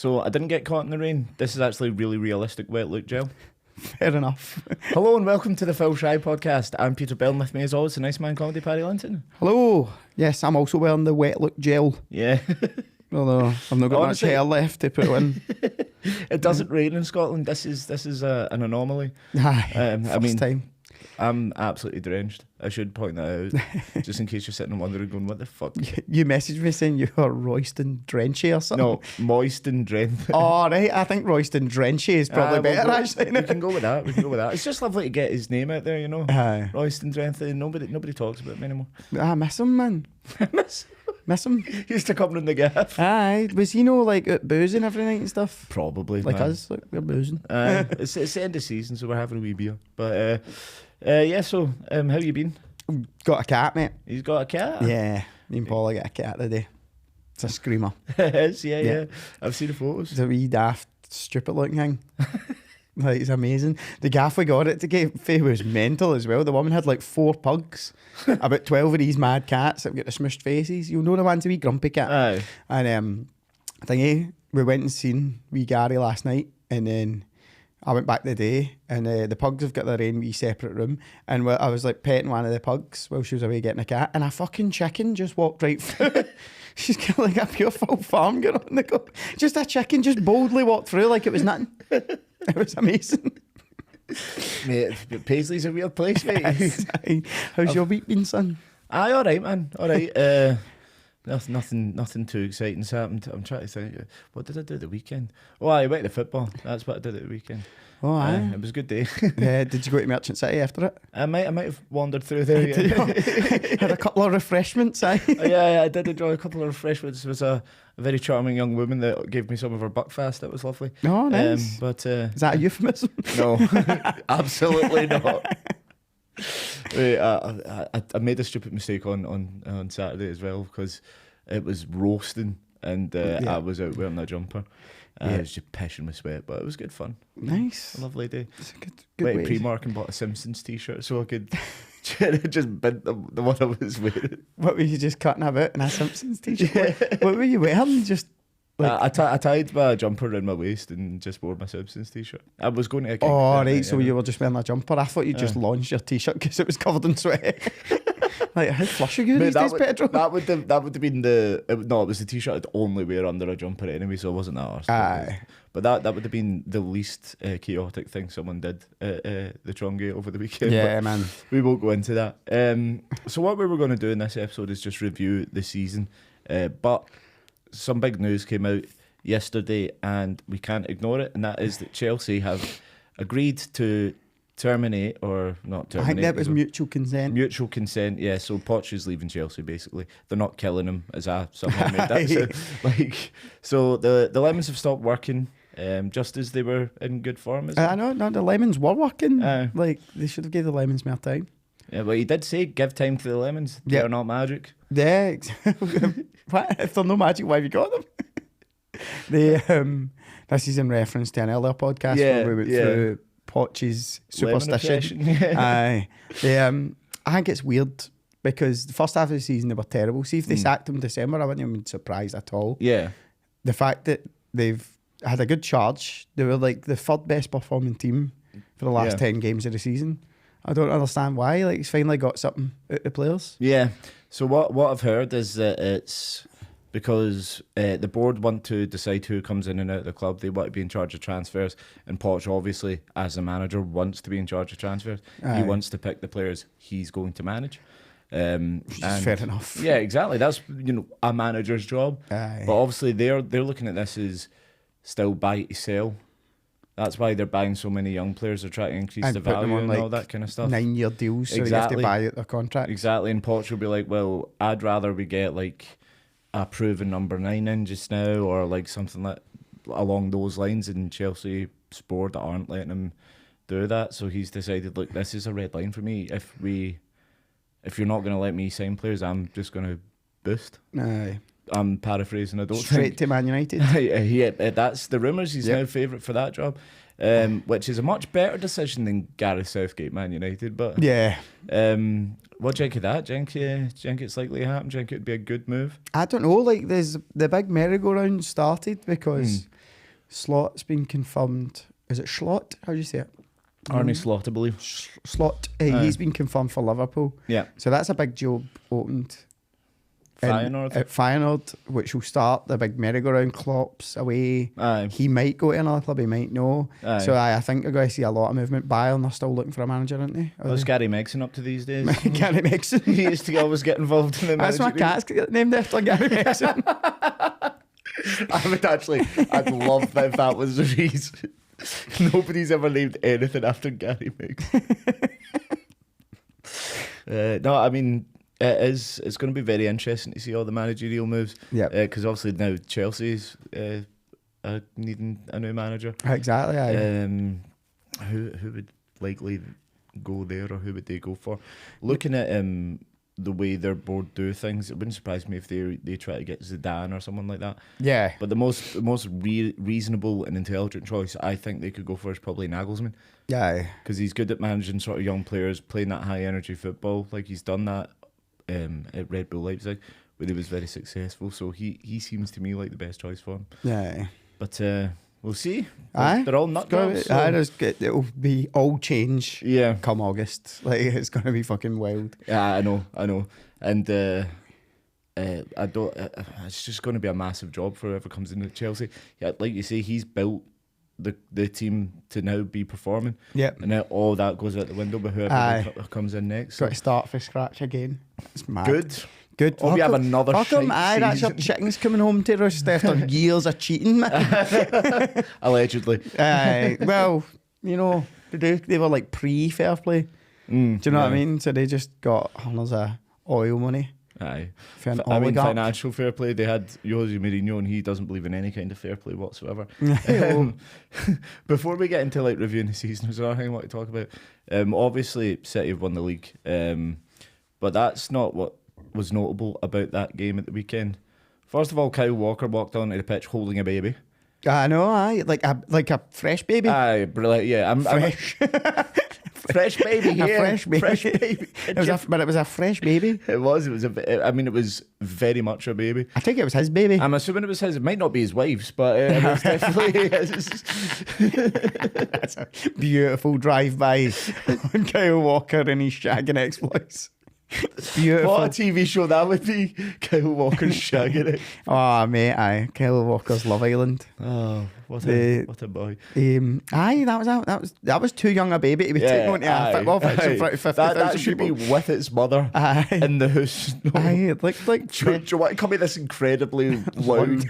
So I didn't get caught in the rain. This is actually really realistic wet look gel. Fair enough. Hello and welcome to the Phil Shy podcast. I'm Peter Bell, and with me as always, the nice man comedy Paddy Linton. Hello. Yes, I'm also wearing the wet look gel. Yeah. Although I've not got Honestly, much hair left to put in. It doesn't rain in Scotland. This is an anomaly. First time. I'm absolutely drenched. I should point that out, just in case you're sitting and wondering, going, what the fuck? You messaged me saying you were Royston Drenchy or something. No, moist and drenched. Oh, right. I think Royston Drenchy is probably better, actually. We can go with that. It's just lovely to get his name out there, you know. Royston Drenchy. Nobody talks about him anymore. I miss him, man. Miss him. He used to come in the gaff. Aye. Was he like out boozing every night and stuff? Probably. Like man. us, like we're boozing. It's the end of season, so we're having a wee beer. But yeah, so how you been? Got a cat, mate. He's got a cat? Yeah. Me and Paula got a cat today. It's a screamer. It is, yeah. I've seen the photos. It's a wee daft, stupid looking thing. Like, it's amazing. The gaff we got it to give Faye was mental as well. The woman had like 4 pugs, about 12 of these mad cats that have got the smushed faces. You'll know the one's a wee grumpy cat. Aye. And we went and seen wee Gary last night, and then I went back the day, and the pugs have got their own wee separate room, and I was like petting one of the pugs while she was away getting a cat, and a fucking chicken just walked right through. She's got like a pure full farm going on the go. Just a chicken just boldly walked through like it was nothing. It was amazing. Mate, Paisley's a weird place, mate. How's your week been, son? Aye, alright, man. Alright. Nothing too exciting's happened. I'm trying to think. What did I do at the weekend? Oh, I went to football. That's what I did at the weekend. Oh, aye. It was a good day. Yeah, did you go to Merchant City after it? I might have wandered through there. Had a couple of refreshments, aye? Yeah, I did enjoy a couple of refreshments. There was a very charming young woman that gave me some of her buckfast. That was lovely. Oh, nice. But is that a euphemism? No, absolutely not. Wait, I made a stupid mistake on Saturday as well, because it was roasting and I was out wearing a jumper. I was just pissing with sweat, but it was good fun. Nice. A lovely day. It's a good Went way. to Primark and bought a Simpsons t-shirt so I could just bid the one I was wearing. What were you just cutting about in a Simpsons t-shirt? What were you wearing? Just like... I tied my jumper around my waist and just wore my Simpsons t-shirt. I was going to a gig. Oh, right, so you were just wearing a jumper. I thought you just launched your t-shirt because it was covered in sweat. Like, how flush are you these days, Pedro? That would have been it was the t-shirt I'd only wear under a jumper anyway, so it wasn't that arse. Aye. But that would have been the least chaotic thing someone did at the Trongate over the weekend. Yeah, but man. We won't go into that. So what we were going to do in this episode is just review the season. But some big news came out yesterday and we can't ignore it, and that is that Chelsea have agreed to terminate, or not terminate. I think that was mutual consent. Mutual consent, yeah. So Poch is leaving Chelsea, basically. They're not killing him, as I somehow made that sound. So the Lemons have stopped working, just as they were in good form. I know, no, the Lemons were working. Like, they should have gave the Lemons more time. Yeah, but he did say, give time to the Lemons. Yeah. They're not magic. Yeah. What? If they're no magic, why have you got them? This is in reference to an earlier podcast where we went through Poch's superstition. Aye. I think it's weird because the first half of the season they were terrible. See, if they sacked him in December, I wouldn't have been surprised at all. Yeah. The fact that they've had a good charge, they were like the 3rd best performing team for the last 10 games of the season. I don't understand why. Like, it's finally got something out of the players. Yeah. So what I've heard is that it's because the board want to decide who comes in and out of the club. They want to be in charge of transfers, and Poch obviously, as a manager, wants to be in charge of transfers. Aye. He wants to pick the players he's going to manage. Which is fair enough. Yeah, exactly. That's a manager's job. Aye. But obviously they're looking at this as still buy to sell. That's why they're buying so many young players. They're trying to increase the put them value on, and like, all that kind of stuff. 9-year deals, so you have to buy out their contract. Exactly, and Poch will be like, well, I'd rather we get like a proven number 9 in just now, or like something like along those lines, and Chelsea board that aren't letting him do that. So he's decided, look, this is a red line for me. If you're not going to let me sign players, I'm just going to boost. Aye. I'm paraphrasing. I don't Straight think. to Man United. Yeah, that's the rumours. He's now favourite for that job, which is a much better decision than Gareth Southgate, Man United. But yeah, what do you think of that? Do you think it's likely to happen? Do you think it'd be a good move? I don't know. Like, there's the big merry-go-round started because Slot's been confirmed. Is it Slot? How do you say it? Arne Slot, I believe. Slot. He's been confirmed for Liverpool. Yeah. So that's a big job opened. Feyenoord. At Feyenoord, which will start the big merry-go-round. Klopp's away. Aye. He might go to another club, he might no. Aye. So I think we're going to see a lot of movement. Bayern are still looking for a manager, aren't they? What's Gary Megson up to these days? Gary Megson. He used to always get involved in the That's my managerial. cat's named after Gary Megson. I'd love if that was the reason. Nobody's ever named anything after Gary Megson. No, I mean, it's going to be very interesting to see all the managerial moves. Yeah. Because obviously now Chelsea's needing a new manager. Exactly. Aye. Who would likely go there, or who would they go for? Looking at the way their board do things, it wouldn't surprise me if they try to get Zidane or someone like that. Yeah. But the most reasonable and intelligent choice I think they could go for is probably Nagelsmann, Yeah. because he's good at managing sort of young players, playing that high energy football. Like he's done that at Red Bull Leipzig, where he was very successful. So he seems to me like the best choice for him. Yeah. But we'll see. Aye. They're all nut jobs. It'll be all change. Yeah. Come August, like it's gonna be fucking wild. Yeah, I know, and I don't. It's just going to be a massive job for whoever comes into Chelsea. Yeah, like you say, he's built the team to now be performing. Yeah. And now all that goes out the window with whoever comes in next. Got to start from scratch again. It's mad. Good. Hope we have another Fuck shite 'em, aye, that's your season. chickens coming home to roost after years of cheating, man. Allegedly. Well, you know, they were like pre-fair play. Do you know what I mean? So they just got hundreds of oil money. Aye. For an I mean, oligarch. financial fair play. They had Jose Mourinho, and he doesn't believe in any kind of fair play whatsoever. Before we get into like reviewing the season, is there anything I want to talk about? Obviously, City have won the league, but that's not what was notable about that game at the weekend. First of all, Kyle Walker walked onto the pitch holding a baby. I know, aye, like a fresh baby. Aye, brilliant. Yeah, I'm Fresh. fresh baby here. A fresh baby. Fresh baby. But it was a fresh baby. It was it was very much a baby. I think it was his baby. I'm assuming it was his. It might not be his wife's, but it was definitely his. That's a beautiful drive-by on Kyle Walker and his shagging exploits. Beautiful. What a TV show that would be. Kyle Walker's shagging it. Oh, mate, aye. Kyle Walker's Love Island. Oh, what a boy. Aye, that was too young a baby to be taken on to a football pitch in front of 50,000 that should people. be with its mother Aye. in the house. No. Aye, like Do you want to come to this incredibly loud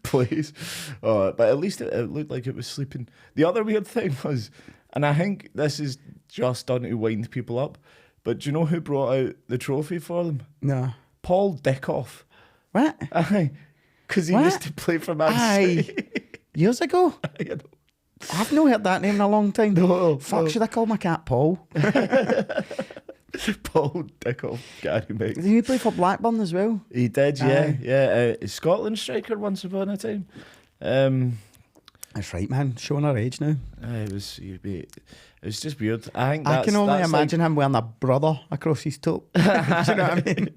place? But at least it looked like it was sleeping. The other weird thing was, and I think this is just done to wind people up, but do you know who brought out the trophy for them? No. Paul Dickoff. What? Aye. Because he What? used to play for Man Aye. City. Years ago? I know. I've not heard that name in a long time. No, Fuck, no. should I call my cat Paul? Paul Dickoff, Gary Megson. Did he play for Blackburn as well? He did, yeah. Aye. Yeah, Scotland striker once upon a time. That's right, man. Showing our age now. It was just weird. I think I can only that's imagine him wearing a brother across his top. Do you know what I mean?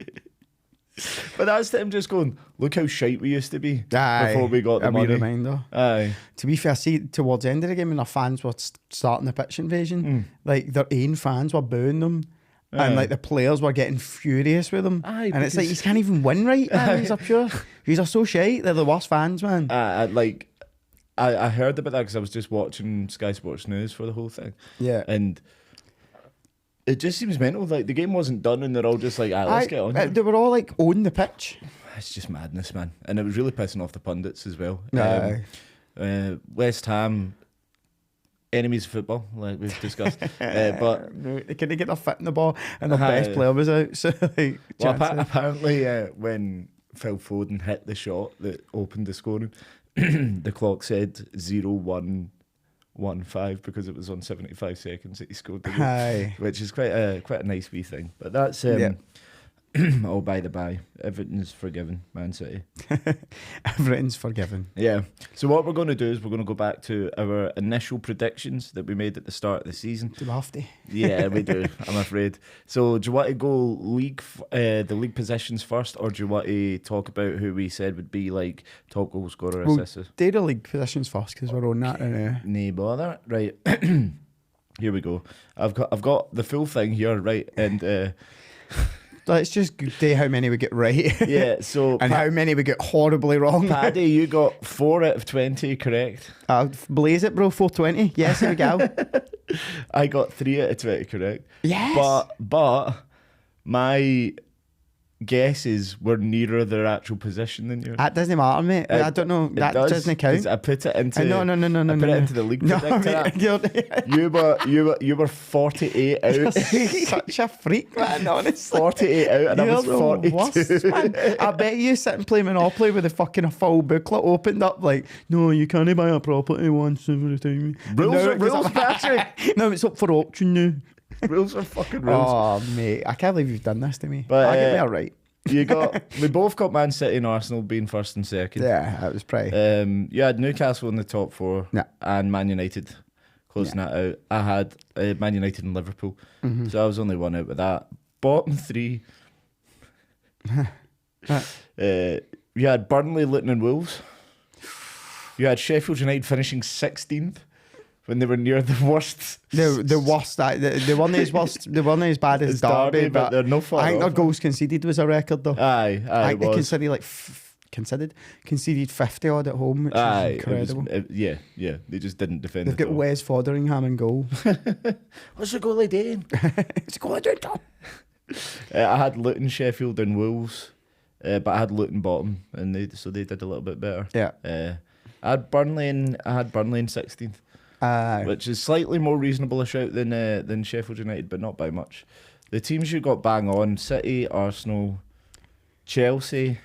But that's them just going, look how shite we used to be Aye, before we got the a wee money. reminder. Aye. To be fair, see, towards the end of the game when their fans were starting the pitch invasion, like their own fans were booing them. Aye. And like the players were getting furious with them. Aye, and it's like, because- he can't even win right, man. He's up pure. These are so shite. They're the worst fans, man. I heard about that because I was just watching Sky Sports News for the whole thing. Yeah. And it just seems mental. Like the game wasn't done and they're all just like, let's get on. They were all like on the pitch. It's just madness, man. And it was really pissing off the pundits as well. Aye. West Ham, enemies of football, like we've discussed. But They couldn't get their foot in the ball and their Aye. best player was out. So like, well, chances. apparently when Phil Foden hit the shot that opened the scoring, the clock said 0-1-1-5 because it was on 75 seconds that he scored the goal, Aye. which is quite a nice wee thing. But that's Yeah. Oh, by the by, everything's forgiven, Man City. Everything's forgiven. Yeah. So what we're going to do is we're going to go back to our initial predictions that we made at the start of the season. Do we have to? Yeah, we do. I'm afraid. So do you want to go the league positions first, or do you want to talk about who we said would be like top goal scorer, Well, assists? do the league positions first because we're on that now. Nay bother. Right. Here we go. I've got the full thing here, right? And Let's just do how many we get right. yeah, so and how many we get horribly wrong. Paddy, you got 4 out of 20 correct. Blaze it, bro. 420. Yes, here we go. I got 3 out of 20 correct. Yes. But my guesses were nearer their actual position than yours. That doesn't matter, mate. I don't know. That doesn't count. I put it into No. I put it into the league predictor. You were 48 out. You're such a freak, man. Honestly, 48 out, and I was 42. Worst, man. I bet you sit and play Monopoly with the fucking full booklet opened up. Like, no, you can't buy a property once every time. Rules, Patrick. No, it's up for auction now. Rules are fucking rules. Oh, mate, I can't believe you've done this to me. But, I get me all right. We both got Man City and Arsenal being first and second. Yeah, that was pretty. You had Newcastle in the top 4, Yeah. and Man United closing that out. I had Man United and Liverpool, so I was only 1 out with that. Bottom 3, you had Burnley, Luton, and Wolves. You had Sheffield United finishing 16th. When they were near the worst, the worst, the one that is worst, the one that is bad is it's Derby, but they're no far I think their off. goals conceded was a record though. Aye, I think they was. conceded 50 odd at home, which is incredible. Yeah, they just didn't defend. They've got Wes Foderingham in goal. What's the goalie doing? It's a goalie doing, Tom. I had Luton, Sheffield, and Wolves, but I had Luton bottom, and they did a little bit better. Yeah. I had Burnley in 16th. Which is slightly more reasonable a shout than Sheffield United, but not by much. The teams you got bang on: City, Arsenal, Chelsea,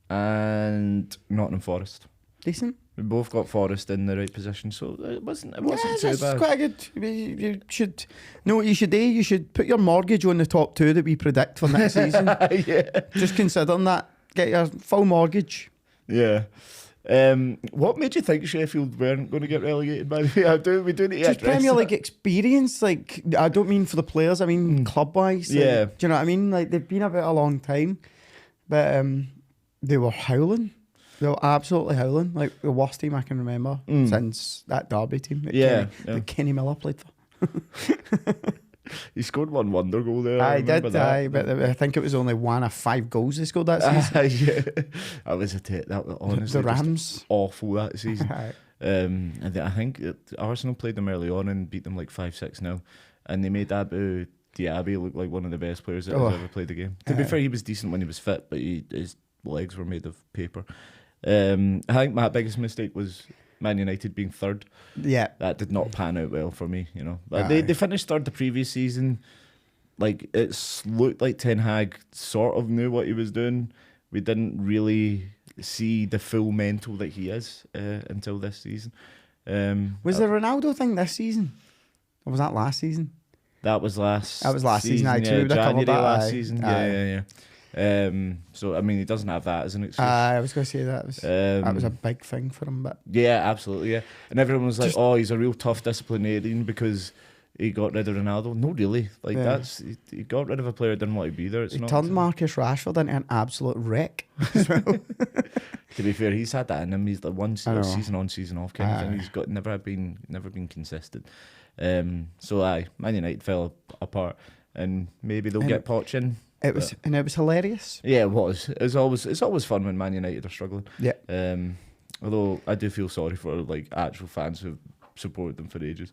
and Nottingham Forest. Decent. We both got Forest in the right position, so it wasn't too That's bad. quite good. You should know what you should do. You should put your mortgage on the top 2 that we predict for next season. Yeah. Just considering that. Get your full mortgage. Yeah. What made you think Sheffield weren't going to get relegated? By the way, we do need to Just address Premier that. League experience. Like, I don't mean for the players. I mean club wise. Like, Yeah. do you know what I mean? Like, they've been about a long time, but they were howling. They were absolutely howling. Like the worst team I can remember since that Derby team. That Kenny Miller played for. He scored one wonder goal there. I remember did, that. but I think it was only 1 of 5 goals they scored that season. Yeah, that was that was honestly The Rams. just awful that season. Aye. And I think Arsenal played them early on and beat them like 5-6-0, and they made Abu Diaby look like one of the best players that has ever played the game. To be fair, he was decent when he was fit, but his legs were made of paper. I think my biggest mistake was Man United being third. Yeah. That did not pan out well for me, you know. But they finished third the previous season. Like, it looked like Ten Hag sort of knew what he was doing. We didn't really see the full mental that he is until this season. Was the Ronaldo thing this season? Or was that last season? That was last season, actually. yeah, We would have covered January that, last aye. season. Aye. Yeah. So, I mean, he doesn't have that as an excuse. I was going to say that was a big thing for him. But Yeah, absolutely, yeah. And everyone was like, oh, he's a real tough disciplinarian because he got rid of Ronaldo. No, really. Like, he got rid of a player who didn't want to be there. It's he not turned Marcus Rashford into an absolute wreck as well. To be fair, he's had that in him. He's like season on, season off kind of thing. Aye. He's got never been consistent. So Man United fell apart, and maybe they'll get Poch in. It was hilarious. Yeah, it was. It's always fun when Man United are struggling. Yeah. Although I do feel sorry for like actual fans who supported them for ages.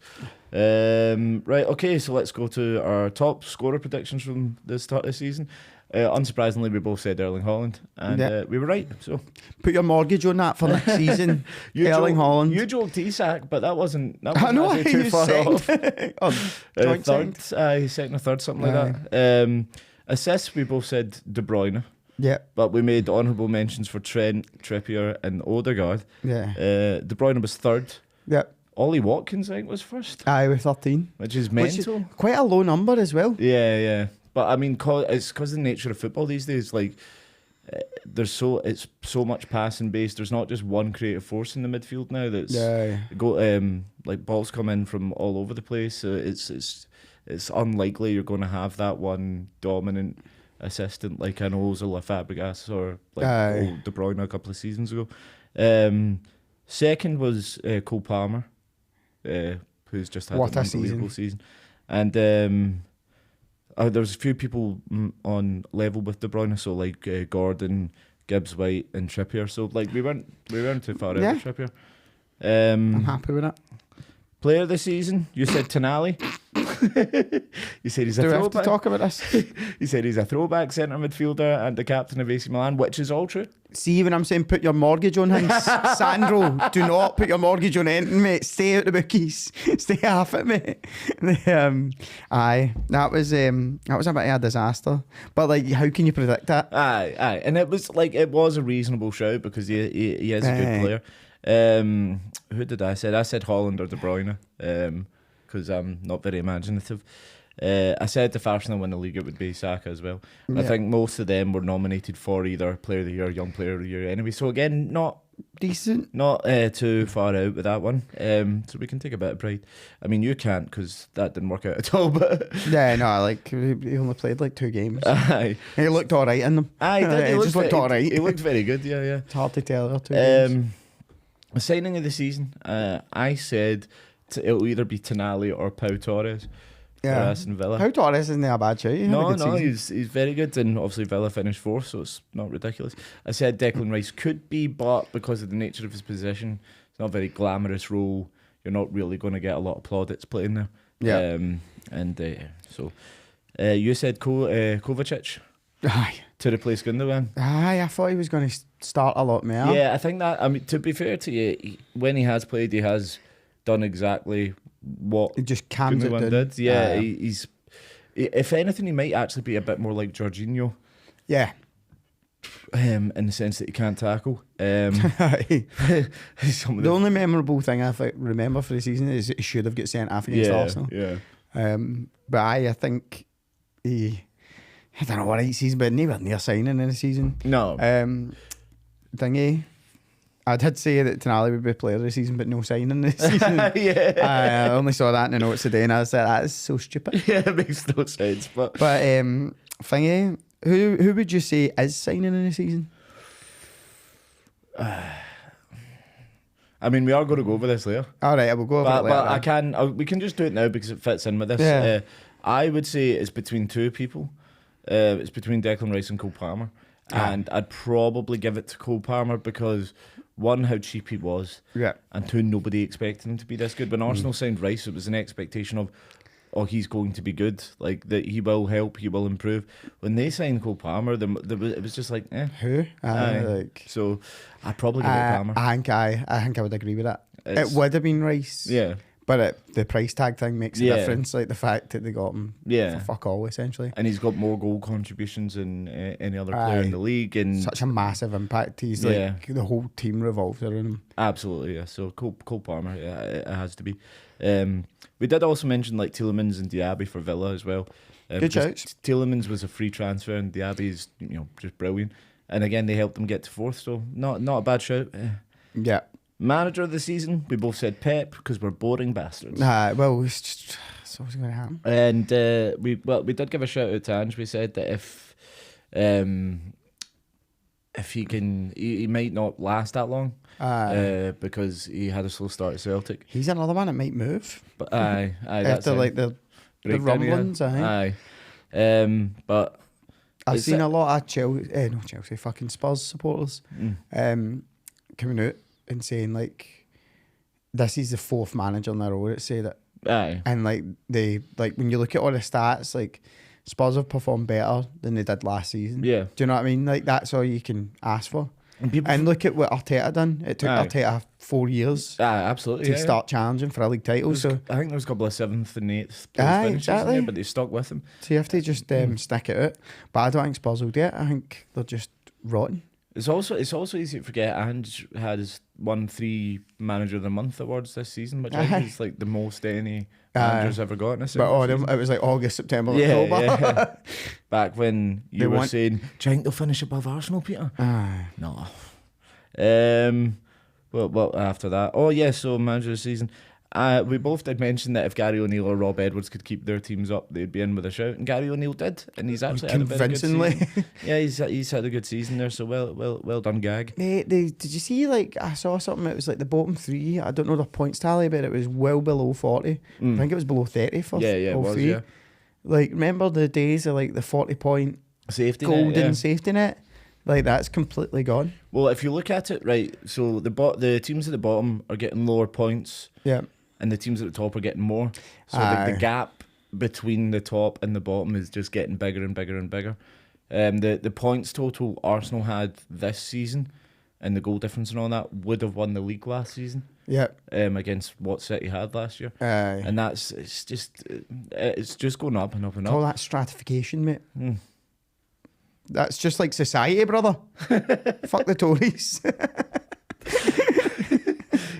Right, okay, so let's go to our top scorer predictions from the start of the season. Unsurprisingly, we both said Erling Haaland, and we were right. So Put your mortgage on that for next season. Erling Haaland. You joked Isak, but that wasn't I know, actually too you far second. off. Joint Third, second. second or third, something like that. Assists, we both said De Bruyne, Yeah. but we made honourable mentions for Trent, Trippier, and Odegaard. Yeah. De Bruyne was third. Yeah. Ollie Watkins, I think, was first, Aye, with 13. which is Which is mental. quite a low number as well. Yeah. But I mean, it's because of the nature of football these days. Like, it's so much passing based. There's not just one creative force in the midfield now. That's like balls come in from all over the place. So it's unlikely you're going to have that one dominant assistant like an Ozil, Fabregas, or like old De Bruyne a couple of seasons ago. Second was Cole Palmer, who's just had an unbelievable season. And there was a few people on level with De Bruyne, so like Gordon, Gibbs White, and Trippier. So like we weren't too far out of Trippier. I'm happy with that. Player of the season, you said Tonali. You said he's a throwback. Do we have throwback. to talk about this? You said he's a throwback centre midfielder and the captain of AC Milan, which is all true. See, when I'm saying put your mortgage on things, Sandro, do not put your mortgage on anything, mate. Stay out the bookies. Stay half it, mate. That was a bit of a disaster. But like, how can you predict that? Aye, and it was a reasonable shout because he is a good player. Who did I say? I said Holland or De Bruyne, because I'm not very imaginative. I said if Arsenal win the league, it would be Saka as well. Yeah. I think most of them were nominated for either Player of the Year, Young Player of the Year anyway. So again, not decent, not too far out with that one. So we can take a bit of pride. I mean, you can't because that didn't work out at all. But yeah, no, like he only played like 2 games. Aye, he looked all right in them. Aye, he just looked all right. He looked very good. Yeah. It's hard to tell. 2 games. The signing of the season, I said it'll either be Tonali or Pau Torres for Aston Villa. Pau Torres isn't a bad show. No, he's very good, and obviously Villa finished 4th, so it's not ridiculous. I said Declan Rice could be, but because of the nature of his position, it's not a very glamorous role. You're not really going to get a lot of plaudits playing there. Yeah. So you said Kovacic. Aye. To replace Gundogan. Aye, I thought he was going to start a lot more. Yeah, I think that. I mean, to be fair to you, when he has played, he has done exactly what he just cams Gundogan it did. Yeah, he's. If anything, he might actually be a bit more like Jorginho. Yeah. In the sense that he can't tackle. The only memorable thing I remember for the season is he should have got sent off against Arsenal. Yeah. But I think I don't know what he sees, but never near signing in the season. No. I did say that Tonali would be player of the season, but no signing this season. I only saw that in the notes today, and I was like, that is so stupid. Yeah, it makes no sense. But who would you say is signing in the season? I mean, we are going to go over this later. All right, we'll go over it later. But we can just do it now because it fits in with this. Yeah. I would say it's between 2 people. It's between Declan Rice and Cole Palmer. And I'd probably give it to Cole Palmer because, 1, how cheap he was. Yeah. And 2, nobody expected him to be this good. When Arsenal signed Rice, it was an expectation of, he's going to be good. Like, that he will help, he will improve. When they signed Cole Palmer, it was just like, Who? So I'd probably give it to Palmer. I think I would agree with that. It would have been Rice. Yeah. But the price tag thing makes a difference, like the fact that they got him for fuck all, essentially. And he's got more goal contributions than any other player in the league. And such a massive impact. He's like, the whole team revolves around him. Absolutely, yeah. So Cole Palmer, it has to be. We did also mention like Tielemans and Diaby for Villa as well. Good shouts. Tielemans was a free transfer and Diaby is just brilliant. And again, they helped them get to 4th, so not a bad shout. Yeah. Manager of the season, we both said Pep because we're boring bastards. Well, it's always going to happen. And we did give a shout out to Ange. We said that if he can, he might not last that long because he had a slow start at Celtic. He's another one that might move. But aye, that's after like the rumblings. Aye. But I've seen a lot of Chelsea, fucking Spurs supporters coming out and saying like, this is the 4th manager in a row that say that. Aye. And like when you look at all the stats, like Spurs have performed better than they did last season. Yeah. Do you know what I mean? Like that's all you can ask for. And look at what Arteta done. It took Arteta 4 years absolutely, to start challenging for a league title. So I think there was a couple of 7th and 8th finishes exactly. there, but they stuck with him. So you have to just stick it out. But I don't think Spurs will do it. I think they're just rotten. It's also easy to forget Ange won 3 Manager of the Month awards this season, which I think is like the most any manager's ever got in a But single season. it was like August, September, October. Yeah. Back when you were saying, do you think they'll finish above Arsenal, Peter? No. Well, after that. Oh, yeah, so Manager of the Season. We both did mention that if Gary O'Neill or Rob Edwards could keep their teams up, they'd be in with a shout. And Gary O'Neill did, and he's actually had a very good season. Yeah, he's had a good season there. So well done, Gag. Did you see? Like, I saw something. It was like the bottom 3. I don't know the points tally, but it was well below 40. I think it was below 30 for it all was, 3. Yeah. Like, remember the days of like the 40-point safety golden net, yeah. safety net? Like, that's completely gone. Well, if you look at it, right, so the teams at the bottom are getting lower points. Yeah. And the teams at the top are getting more. So the gap between the top and the bottom is just getting bigger and bigger and bigger. The points total Arsenal had this season and the goal difference and all that would have won the league last season. Yeah. Against what City had last year. And it's just going up and up and up. All that stratification, mate. That's just like society, brother. Fuck the Tories.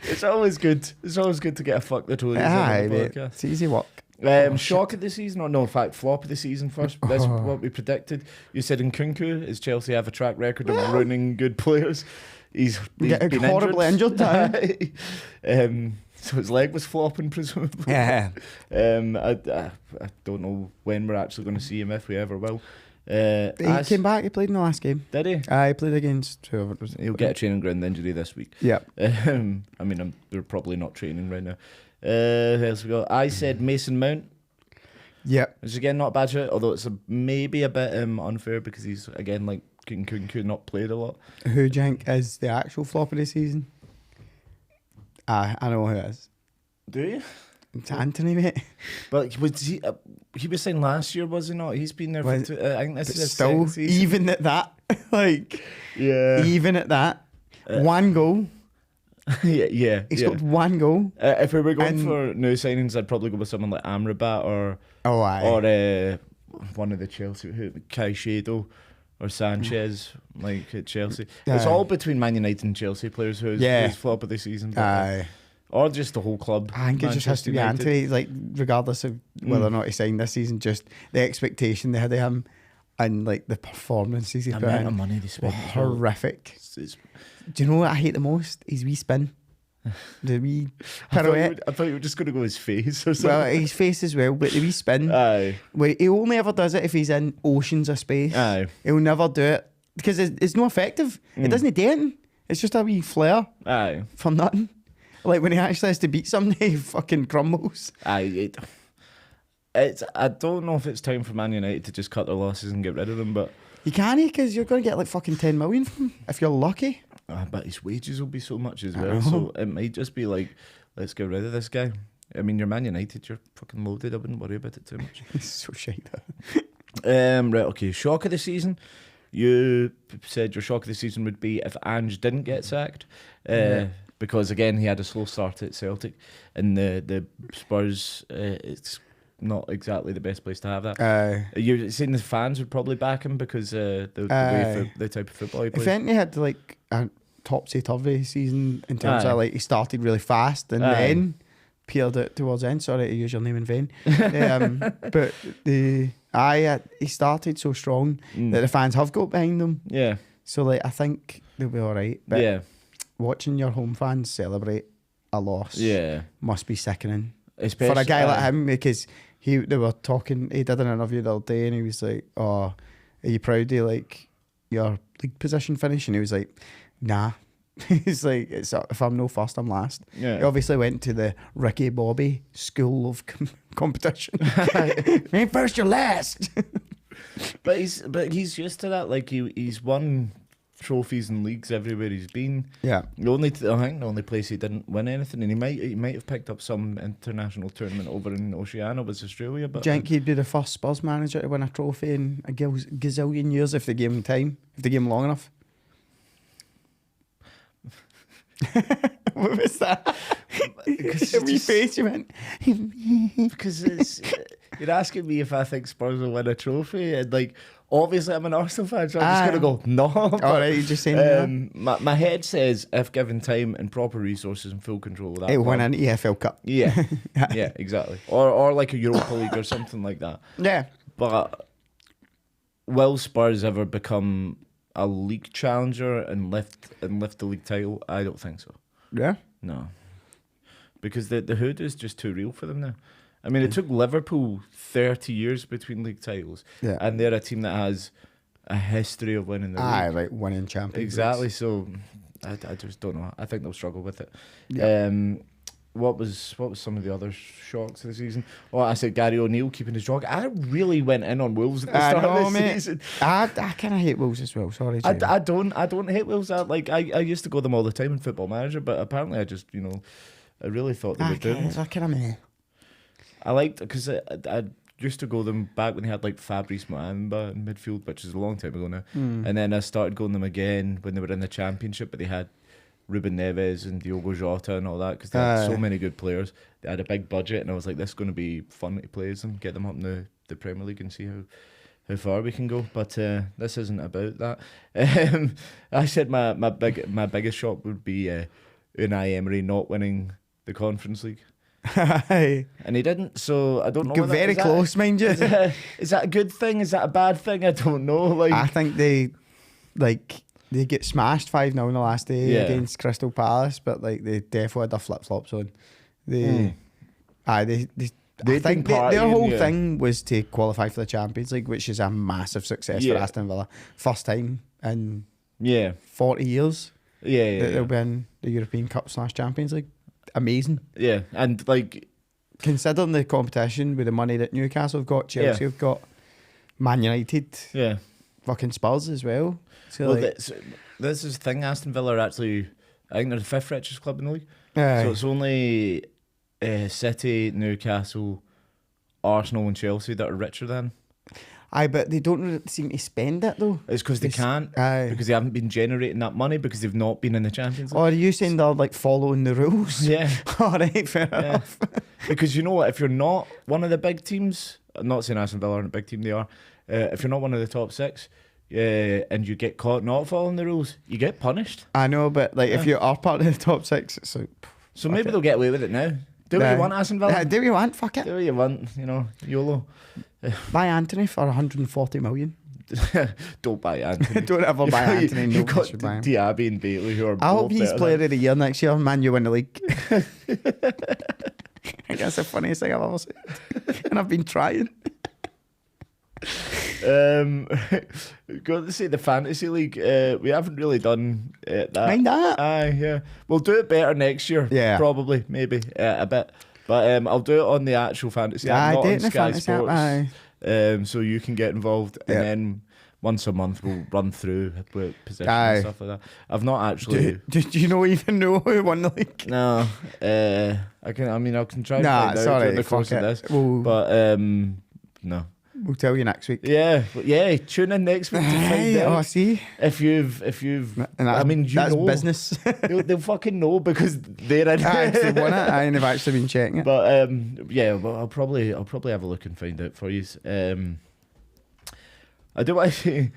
It's always good. It's always good to get a fuck the Tories on the podcast. It's easy work. Shock of the season, or no, in fact, flop of the season first. That's what we predicted. You said Nkunku, is Chelsea have a track record of ruining good players? He's been horribly injured. So his leg was flopping, presumably. Yeah. I don't know when we're actually going to see him, if we ever will. He came back. He played in the last game. Did he? He played against whoever it was. He'll get a training ground injury this week. Yeah. I mean, they're probably not training right now. Who else we got? I said Mason Mount. Yeah. Which again, not a bad shot, although it's maybe a bit unfair because he's again like could not played a lot. Who do you think is the actual flop of the season? I know who it is. Do you? It's Anthony, mate. But was he was saying last year, was he not? He's been there for I think this is his still, second season. even at that, like, yeah, even at that, 1 goal. yeah. He scored 1 goal. If we were going for new signings, I'd probably go with someone like Amrabat or one of the Chelsea, Caicedo or Sanchez, like at Chelsea. It's all between Man United and Chelsea players who's flop of the season. Or just the whole club. I think it just has to be Anthony, like, regardless of whether or not he signed this season, just the expectation they had of him and, like, the performances he put in. The amount of money they spent. Horrific. Do you know what I hate the most? His wee spin. The wee pirouette. I thought you were just going to go his face or something. Well, his face as well, but the wee spin. Aye. Where he only ever does it if he's in oceans of space. Aye. He'll never do it because it's not effective. It doesn't do anything. It's just a wee flare. Aye. For nothing. Like when he actually has to beat somebody, he fucking crumbles. I don't know if it's time for Man United to just cut their losses and get rid of them, but you can't, because you're going to get like fucking 10 million from him if you're lucky. But his wages will be so much as well, so it might just be like, let's get rid of this guy. I mean, you're Man United, you're fucking loaded. I wouldn't worry about it too much. It's so shite. Right, okay. Shock of the season. You said your shock of the season would be if Ange didn't get sacked. Because again, he had a slow start at Celtic, and the Spurs, it's not exactly the best place to have that. You're saying the fans would probably back him because the type of football he plays. If Anthony had like a topsy-turvy season in terms of like he started really fast and then peeled it towards the end. Sorry to use your name in vain. But he started so strong that the fans have got behind him. Yeah. So like I think they'll be all right. But watching your home fans celebrate a loss must be sickening. Especially for a guy like him, because they were talking, he did an interview the other day and he was like, "Oh, are you proud of like your league position finish?" And he was like, "Nah." He's like, if I'm no first, I'm last. Yeah. He obviously went to the Ricky Bobby school of competition. Ain't first, you're last. but he's used to that. Like he's won trophies and leagues everywhere he's been. Yeah. I think the only place he didn't win anything, and he might have picked up some international tournament over in Oceania, was Australia. But do you think he'd be the first Spurs manager to win a trophy in a gazillion years if they gave him time, if they gave him long enough? What was that? Every face you went. Because you're asking me if I think Spurs will win a trophy, and like obviously I'm an Arsenal fan, so I'm just going to go, no. All right, you're just saying my head says, if given time and proper resources and full control of that it'll club, win an EFL Cup. yeah, yeah, exactly. Or like a Europa League or something like that. Yeah. But will Spurs ever become a league challenger and lift the league title? I don't think so. Yeah. No, because the hood is just too real for them now. I mean, it took Liverpool 30 years between league titles, and they're a team that has a history of winning the league. Like winning Champions Exactly. Leagues. So I just don't know. I think they'll struggle with it. Yeah. What was some of the other shocks of the season? Oh, I said Gary O'Neill keeping his job. I really went in on Wolves at the start of the season. I kind of hate Wolves as well. Sorry, Jamie. I don't hate Wolves. I used to go them all the time in Football Manager, but apparently I just I really thought they were doomed. I kind of meh. I liked because I used to go them back when they had like Fabrice Muamba in midfield, which is a long time ago now. And then I started going them again when they were in the Championship, but they had Ruben Neves and Diogo Jota and all that because they had so many good players. They had a big budget, and I was like, this is going to be fun to play as them, get them up in the Premier League and see how far we can go. But this isn't about that. I said my biggest shock would be Unai Emery not winning the Conference League. And he didn't, so I don't know. Very close, mind you. Is that a good thing? Is that a bad thing? I don't know. Like, I think they get smashed 5-0 in the last day against Crystal Palace, but like they definitely had their flip flops on. I think their whole thing was to qualify for the Champions League, which is a massive success for Aston Villa. First time in 40 years. They'll be in the European Cup / Champions League. Amazing. Yeah, and like considering the competition with the money that Newcastle have got, Chelsea have got, Man United, fucking Spurs as well. So this is the thing. Aston Villa are actually, I think they're the 5th richest club in the league. So it's only City, Newcastle, Arsenal, and Chelsea that are richer than. But they don't really seem to spend it though. It's because they can't. Because they haven't been generating that money because they've not been in the Champions League. Or are you saying they're like following the rules? Yeah. All right, fair enough. Because you know what? If you're not one of the big teams, I'm not saying Aston Villa aren't a big team, they are. If you're not one of the top 6, and you get caught not following the rules, you get punished. I know, but like if you are part of the top 6, it's like. So maybe they'll get away with it now. Do what you want, Aston Villa. Do what you want, fuck it. Do what you want, YOLO. Buy Anthony for 140 million. Don't buy Anthony. Don't ever buy Anthony. You've got Diaby and Bailey who are I hope he's player of the year next year. Man, you win the league. I think that's the funniest thing I've ever said. And I've been trying. Got to say the fantasy league. We haven't really done that. Mind that? Yeah. We'll do it better next year. Yeah, probably, maybe a bit. But I'll do it on the actual fantasy app, not on Sky Sports. So you can get involved, and then once a month we'll run through with positions and stuff like that. I've not actually. Do you even know who won the league? No. I can try and find out during the course of this, but no. We'll tell you next week. Yeah. Tune in next week to find out. I see. If you've, that's business. they'll fucking know because they're in. They've won it. And they've actually been checking it. But I'll probably have a look and find out for you. I do want to say,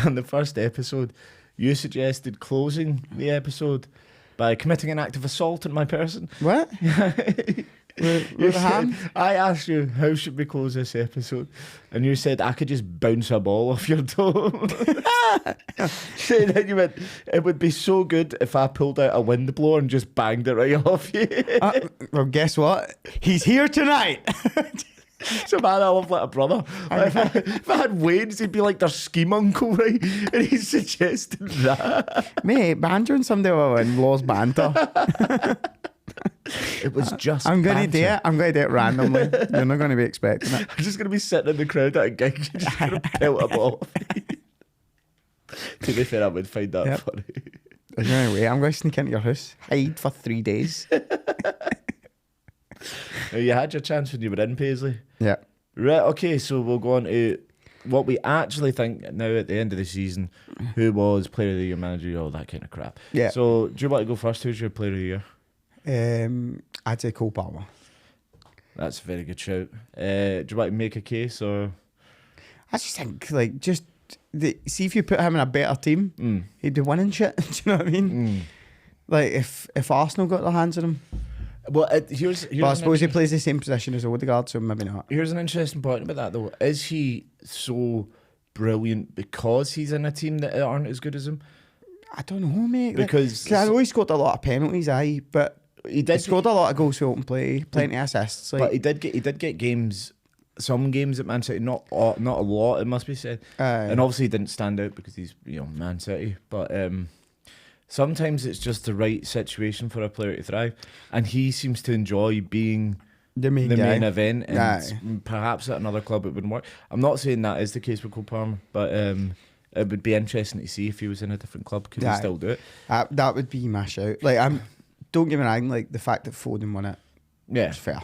on the first episode, you suggested closing the episode by committing an act of assault on my person. What? I asked you, how should we close this episode? And you said, I could just bounce a ball off your dome. And then you went, it would be so good if I pulled out a windblower and just banged it right off you. Well, guess what? He's here tonight. So man, I love like a brother. If I had Wayne's, he'd be like their scheme uncle, right? And he suggested that. Mate, bantering somebody in Law's banter. It was just I'm going to do it. I'm going to do it randomly. You're not going to be expecting it. I'm just going to be sitting in the crowd at a gig. You're just going to pelt a ball off me. To be fair, I would find that funny. Anyway, I'm going to sneak into your house, hide for 3 days. You had your chance when you were in Paisley. Yeah. Right, okay, so we'll go on to what we actually think now at the end of the season. Who was player of the year, manager, all that kind of crap. Yeah. So, do you want to go first? Who's your player of the year? I'd say Cole Palmer. That's a very good shout. Do you want to make a case or? I just think like see if you put him in a better team, he'd be winning shit. Do you know what I mean? Like if Arsenal got their hands on him. Well, here's But I suppose he plays the same position as Odegaard, so maybe not. Here's an interesting point about that though. Is he so brilliant because he's in a team that aren't as good as him? I don't know, mate. Because I know he scored a lot of penalties, but he scored a lot of goals for open play, plenty of assists. Like, but he did get games, some games at Man City, not a lot, it must be said. And obviously he didn't stand out because he's Man City. But sometimes it's just the right situation for a player to thrive, and he seems to enjoy being the main event. And perhaps at another club it wouldn't work. I'm not saying that is the case with Cole Palmer, but it would be interesting to see if he was in a different club. Could he still do it? That would be my shout. Like, don't get me wrong. Like, the fact that Foden won it, was fair.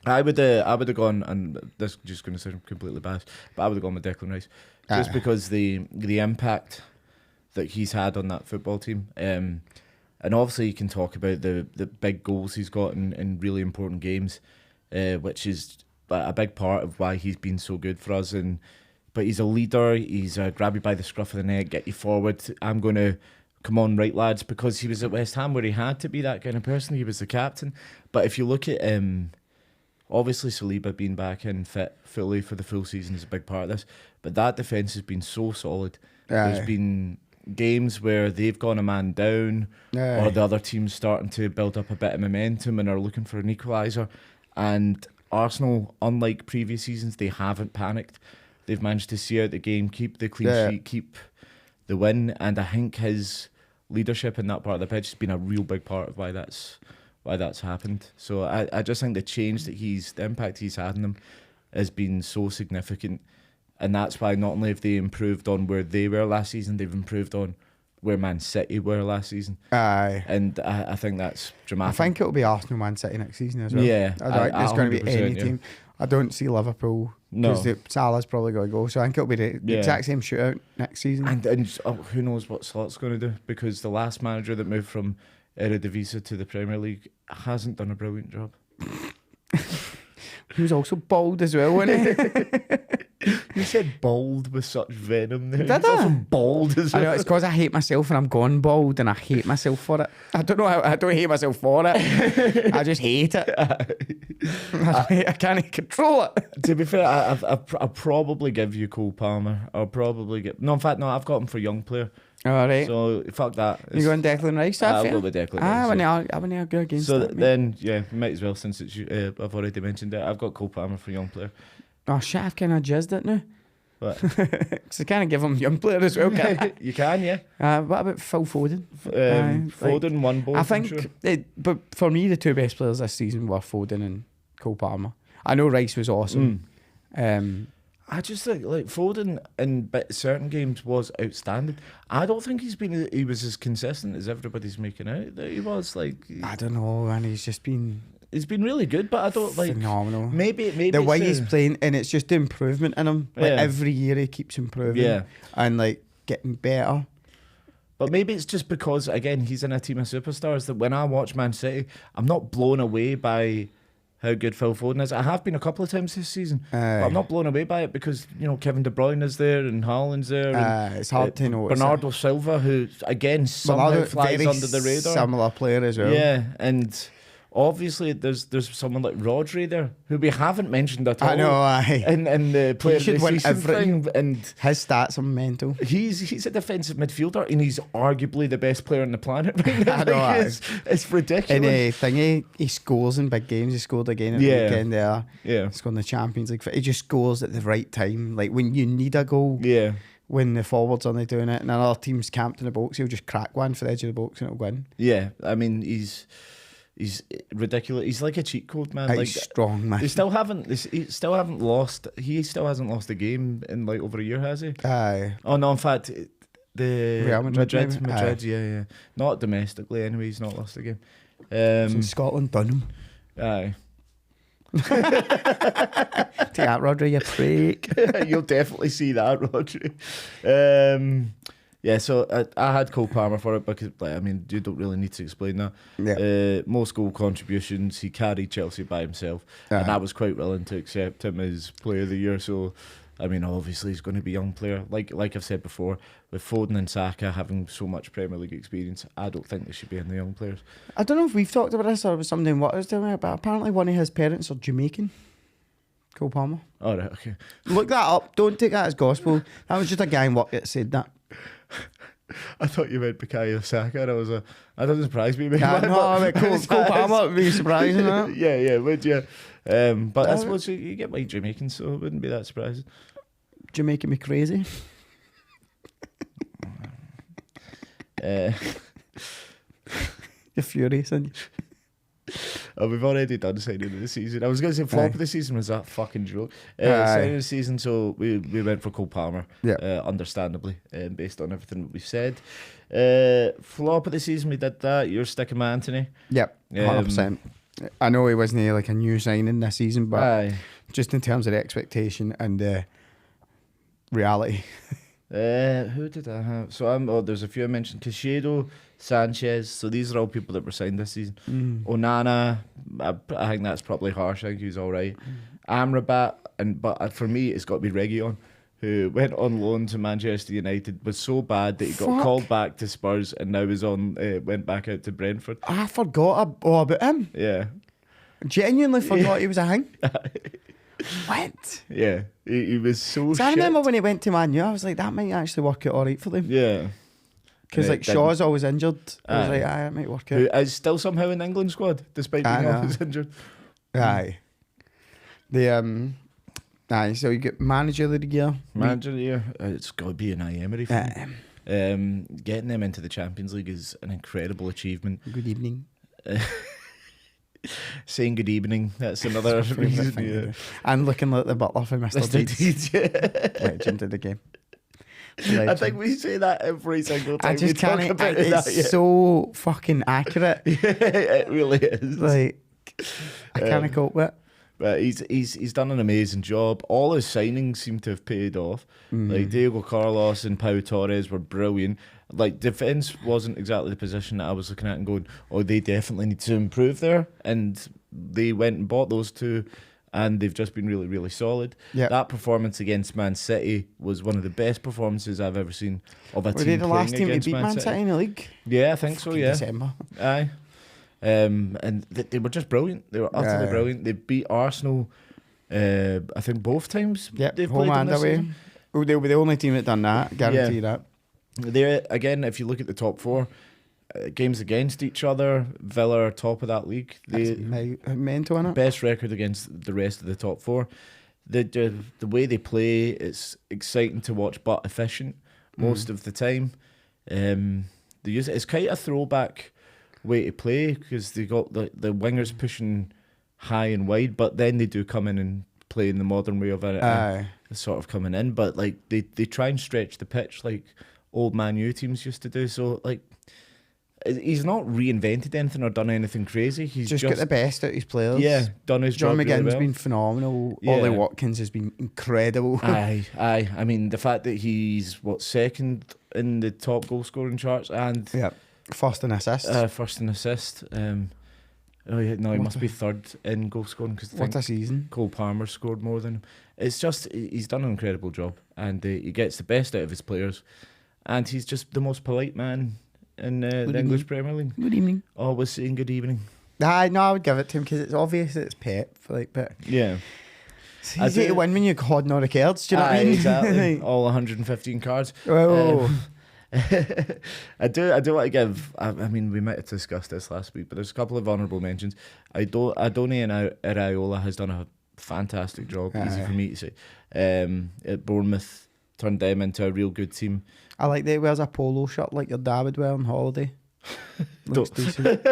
I would have gone, and this is just going to sound completely biased, but I would have gone with Declan Rice just because the impact that he's had on that football team. And obviously you can talk about the big goals he's got in really important games, which is a big part of why he's been so good for us. But he's a leader. He's grab you by the scruff of the neck, get you forward. I'm going to come on, right, lads, because he was at West Ham where he had to be that kind of person. He was the captain. But if you look at obviously Saliba being back in fit fully for the full season is a big part of this. But that defence has been so solid. There's been games where they've gone a man down, or the other team's starting to build up a bit of momentum and are looking for an equaliser. And Arsenal, unlike previous seasons, they haven't panicked. They've managed to see out the game, keep the clean sheet, keep the win. And I think his leadership in that part of the pitch has been a real big part of why that's happened. So I just think the impact he's had on them has been so significant. And that's why not only have they improved on where they were last season, they've improved on where Man City were last season. And I think that's dramatic. I think it'll be Arsenal, Man City next season as well. Yeah. There's going to be any team. I don't see Liverpool because Salah's probably going to go. So I think it'll be the exact same shootout next season. And who knows what Slot's going to do, because the last manager that moved from Eredivisie to the Premier League hasn't done a brilliant job. He was also bald as well, wasn't he? You said bald with such venom there. Did I? Bald as well. I know, it's because I hate myself and I'm gone bald and I hate myself for it. I don't know how, I don't hate myself for it. I just hate it. I can't control it. To be fair, I'll probably give you Cole Palmer. I've got him for young player. All right. So fuck that. You going Declan Rice? I'll go with Declan Rice. I wouldn't go against so that. Then, might as well, since it's I've already mentioned it. I've got Cole Palmer for young player. Oh shit! I've kind of jizzed it now. What? Because I kind of give him young player as well. You can, yeah. What about Phil Foden? Foden won both. I think, but for me, the two best players this season were Foden and Cole Palmer. I know Rice was awesome. I just think like Foden in certain games was outstanding. I don't think he was as consistent as everybody's making out that he was. Like, I don't know, and he's been really good, but I don't like phenomenal. Maybe the way he's playing, and it's just the improvement in him. Like every year he keeps improving, and like getting better. But maybe it's just because again he's in a team of superstars that when I watch Man City, I'm not blown away by how good Phil Foden is. I have been a couple of times this season, but I'm not blown away by it because Kevin De Bruyne is there and Haaland's there. It's hard to know. Bernardo Silva, who again somehow flies under the radar. Similar player as well. Yeah, and obviously there's someone like Rodri there who we haven't mentioned at all. I know. In the player should of the win season everything. thing, and his stats are mental. He's a defensive midfielder and he's arguably the best player on the planet right now. I know. It's ridiculous. And he scores in big games. He scored again at the weekend there. Yeah, scored in the Champions League. He just scores at the right time, like when you need a goal. Yeah. When the forwards aren't doing it and another team's camped in the box, he'll just crack one for the edge of the box and it'll win. Yeah, I mean he's ridiculous. He's like a cheat code, man. He's strong, man. He still hasn't lost. He still hasn't lost a game in like over a year, has he? Aye. Oh no, in fact, the Real Madrid, yeah. Not domestically, anyway. He's not lost a game. So Scotland done him. Aye. Take that, Rodri, you freak. You'll definitely see that, Rodri. Yeah, so I had Cole Palmer for it because, like, I mean, you don't really need to explain that. Yeah. Most goal contributions, he carried Chelsea by himself, and I was quite willing to accept him as Player of the Year. So I mean, obviously he's going to be a young player. Like I've said before, with Foden and Saka having so much Premier League experience, I don't think they should be in the young players. I don't know if we've talked about this or it was something what I was doing, but apparently one of his parents are Jamaican. Cole Palmer. All right, okay. Look that up. Don't take that as gospel. That was just a guy in work that said that. I thought you meant Bukayo Saka, and that doesn't surprise me. Yeah, no, I mean, Cole Palmer would be surprising, huh? Yeah, would you? But I suppose you get white Jamaicans, so it wouldn't be that surprising. Jamaican me crazy. You're furious, aren't you? Oh, we've already done signing of the season. I was going to say flop of the season was that fucking joke. Signing of the season, so we went for Cole Palmer, understandably, based on everything that we've said. Flop of the season, we did that. You're sticking with Anthony. Yep, 100%. I know he wasn't like a new signing this season, but just in terms of the expectation and the reality. Who did I have? So there's a few I mentioned. Caicedo, Sanchez. So these are all people that were signed this season. Onana, I think that's probably harsh. I think he's all right. Amrabat, but for me, it's got to be Reguilon, who went on loan to Manchester United, was so bad that he got called back to Spurs and now went back out to Brentford. I forgot about him. Yeah. Genuinely forgot he was a thing. What? Yeah, he was so I remember when he went to Man U, I was like, that might actually work out all right for them. Yeah. Because like Shaw's always injured. I was like, that might work out. Who is still somehow in the England squad, despite being always injured. Aye. So you get manager of the year. Manager of the year, it's got to be an Emery for me. Getting them into the Champions League is an incredible achievement. Good evening. Saying good evening, that's another reason. Yeah. And looking like the butler for Mr. Deeds. Legend of the game. Legend. I think we say that every single time. I just can't. It's so fucking accurate. Yeah, it really is. Like, I can't cope with it. But he's done an amazing job. All his signings seem to have paid off. Like Diego Carlos and Pau Torres were brilliant. Like defence wasn't exactly the position that I was looking at and going, oh, they definitely need to improve there. And they went and bought those two, and they've just been really, really solid. Yep. That performance against Man City was one of the best performances I've ever seen of a team. Were they the last team to beat Man City in the league? Yeah, I think so. Yeah, December. Aye. And they were just brilliant. They were utterly brilliant. They beat Arsenal, I think both times. Yep, they've home played and away. Well, they were the only team that done that. Guarantee that. There again, if you look at the top four games against each other, Villa are top of that league. They mental in it. Best record against the rest of the top four. The way they play, it's exciting to watch, but efficient most of the time. They use it. It's quite a throwback way to play because they got the wingers pushing high and wide, but then they do come in and play in the modern way of it, sort of coming in. But like they try and stretch the pitch like old Man U teams used to do. So like he's not reinvented anything or done anything crazy. He's just got the best out of his players. Yeah, done his job. John McGinn's really well. Been phenomenal. Yeah. Ollie Watkins has been incredible. Aye. I mean the fact that he's second in the top goal scoring charts and first in assist. He must be third in goal scoring because what a season. Cole Palmer scored more than him. It's just he's done an incredible job and he gets the best out of his players, and he's just the most polite man in the English Premier League. Good evening. Always saying good evening. I would give it to him because it's obvious that it's Pep. But yeah. It's easy to win when you're holding all the cards. Do you know what I mean? Exactly. All 115 cards. Oh. I do want to give. I mean, we might have discussed this last week, but there's a couple of honourable mentions. Adoni and Iraola has done a fantastic job. Easy for me to say. At Bournemouth, turned them into a real good team. I like that he wears a polo shirt like your dad would wear on holiday. Looks decent.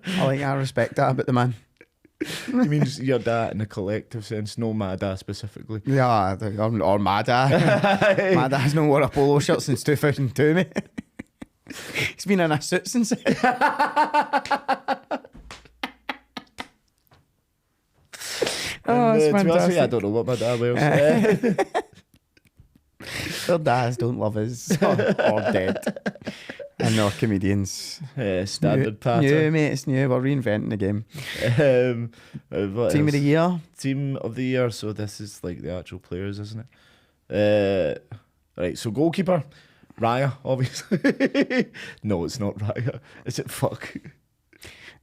I respect that about the man. You mean your dad in a collective sense, no my dad specifically? Yeah, or my dad. My dad's not worn a polo shirt since 2002, mate. He's been in a suit since. Oh, it's fantastic. I don't know what my dad wears. Their dads don't love us or dead. And no comedians. Standard pattern. New, mate, it's new. We're reinventing the game. Team of the year. Team of the year. So this is like the actual players, isn't it? Right, so goalkeeper, Raya, obviously. No, it's not Raya. Is it fuck?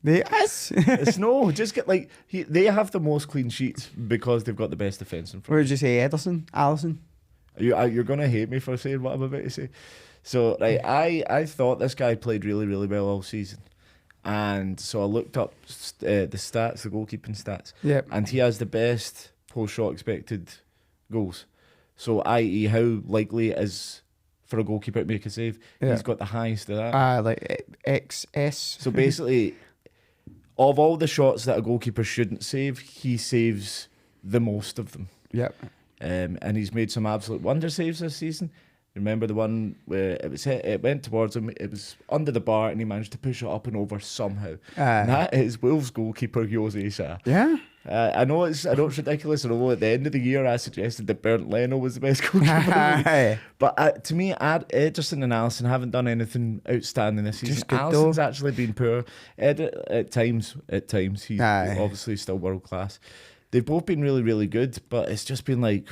Yes. It's no, just get like they have the most clean sheets because they've got the best defence in front. Where would you say Ederson? Allison? You're gonna hate me for saying what I'm about to say. So right, I thought this guy played really, really well all season. And so I looked up the stats, the goalkeeping stats. Yep. And he has the best post-shot expected goals. So, i.e., how likely it is for a goalkeeper to make a save. Yeah. He's got the highest of that. Like XS. So basically, of all the shots that a goalkeeper shouldn't save, he saves the most of them. Yep. And he's made some absolute wonder saves this season. Remember the one where it went towards him, it was under the bar, and he managed to push it up and over somehow. And that is Wolves goalkeeper Jose Sa. Yeah. I know it's ridiculous. I know at the end of the year I suggested that Bernd Leno was the best goalkeeper in the league. But to me, Ederson and Alisson haven't done anything outstanding this season. Alisson's actually been poor. At times he's obviously still world class. They've both been really, really good, but it's just been like,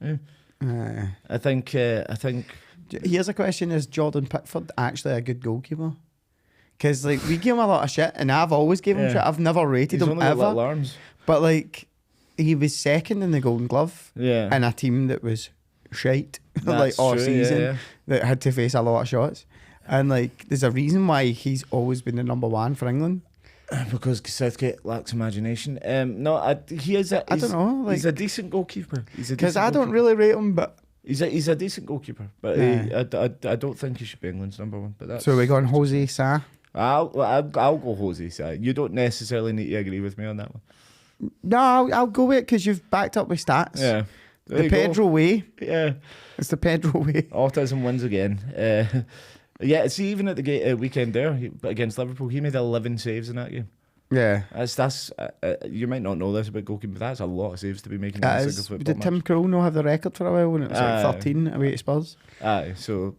I think. Here's a question: is Jordan Pickford actually a good goalkeeper? Because like we give him a lot of shit, and I've always given him shit. I've never rated him only ever. got little arms. But like, he was second in the Golden Glove. Yeah. In a team that was shite like all season, that had to face a lot of shots, and like, there's a reason why he's always been the number one for England. Because Southgate lacks imagination. He is. I don't know. Like, he's a decent goalkeeper. Because I don't really rate him, but he's a decent goalkeeper. But I don't think he should be England's number one. But that's, so we're going Jose Sa. I'll go Jose Sa. You don't necessarily need to agree with me on that one. No, I'll go with it because you've backed up with stats. Yeah. The Pedro way. Yeah. It's the Pedro way. Autism wins again. Yeah, see, even at the weekend there against Liverpool, he made 11 saves in that game. Yeah. That's you might not know this about goalkeeping, but that's a lot of saves to be making in a single football Did match. Tim Krul not have the record for a while when it was like 13 away to Spurs? Aye, so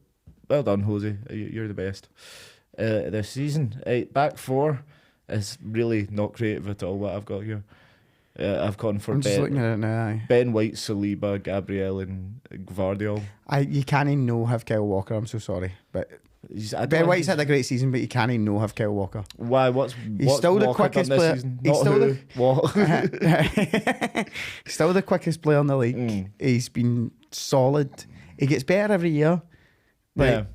well done, Jose. You're the best this season. Back four is really not creative at all, what I've got here. I've gone for I'm just looking at it now. Ben White, Saliba, Gabriel and Gvardiol. You can't no have Kyle Walker, I'm so sorry. But Ben White's had a great season, but you can't no have Kyle Walker. Why? He's still the quickest player. He's still the quickest player in the league. He's been solid. He gets better every year. Like,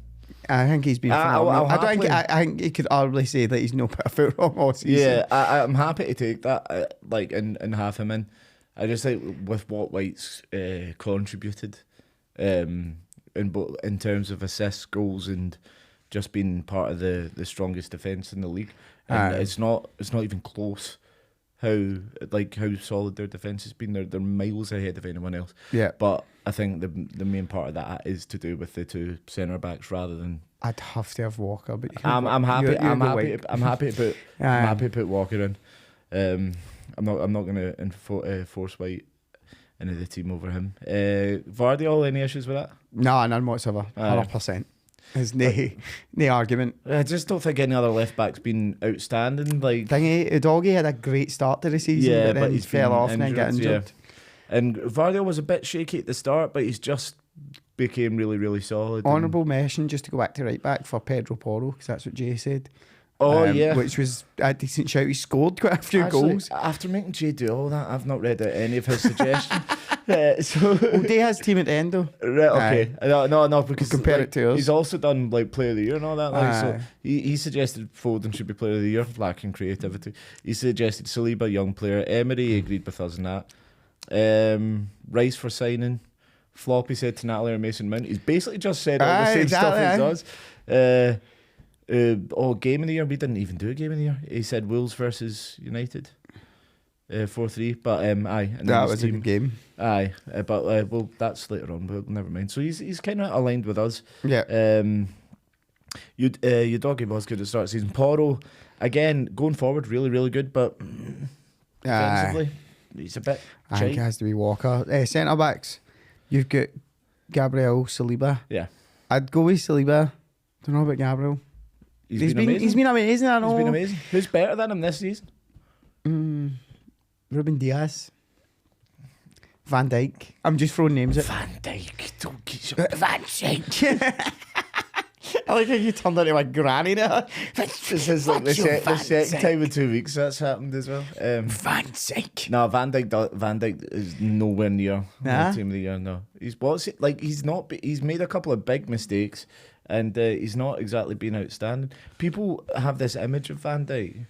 I think he's been phenomenal. I think he could arguably say that he's no put a foot wrong all season. Yeah, I'm happy to take that, and have him in. I just think with what White's contributed, in terms of assists, goals, and just being part of the strongest defence in the league, and it's not even close. How solid their defence has been. They're miles ahead of anyone else. Yeah, but I think the main part of that is to do with the two centre backs rather than. I'd have to have Walker, but I'm happy to put Walker in. I'm not going to force White into the team over him. Gvardiol, any issues with that? No, none whatsoever. 100%. There's no argument. I just don't think any other left back's been outstanding. Like Udogie had a great start to the season, but then he fell off and then got injured. Yeah. And Gvardiol was a bit shaky at the start, but he's just became really, really solid. Honourable mention, just to go back to right back, for Pedro Porro, because that's what Jay said. Oh, yeah. Which was a decent shout. He scored quite a few goals. After making Jay do all that, I've not read out any of his suggestions. Day has team at the end, though. Right, okay. No, because compare it to us. He's also done Player of the Year and all that. So he suggested Foden should be Player of the Year, lacking creativity. He suggested Saliba, young player. Emery agreed with us on that. Rice for signing. Floppy said to Natalie or Mason Mount. He's basically just said all the same stuff as us. Game of the year. We didn't even do a game of the year. He said Wolves versus United, 4-3. But aye, and that was a good game. Aye, but that's later on. But never mind. So he's kind of aligned with us. Yeah. Your doggy was good at the start of the season. Porro again going forward, really, really good. But defensively, he's a bit. I think it has to be Walker. Centre backs. You've got Gabriel, Saliba. Yeah. I'd go with Saliba. Don't know about Gabriel. He's been amazing. He's been amazing, I know. He's been amazing. Who's better than him this season? Ruben Diaz. Van Dijk. I'm just throwing names at Van Dijk. Don't get your... Van Dijk. I like how you turned into my granny now. This is like the second time in 2 weeks that's happened as well. Van Dijk. No, Van Dijk is nowhere near Nah? team of the year. No, he's not. He's made a couple of big mistakes, and he's not exactly been outstanding. People have this image of Van Dijk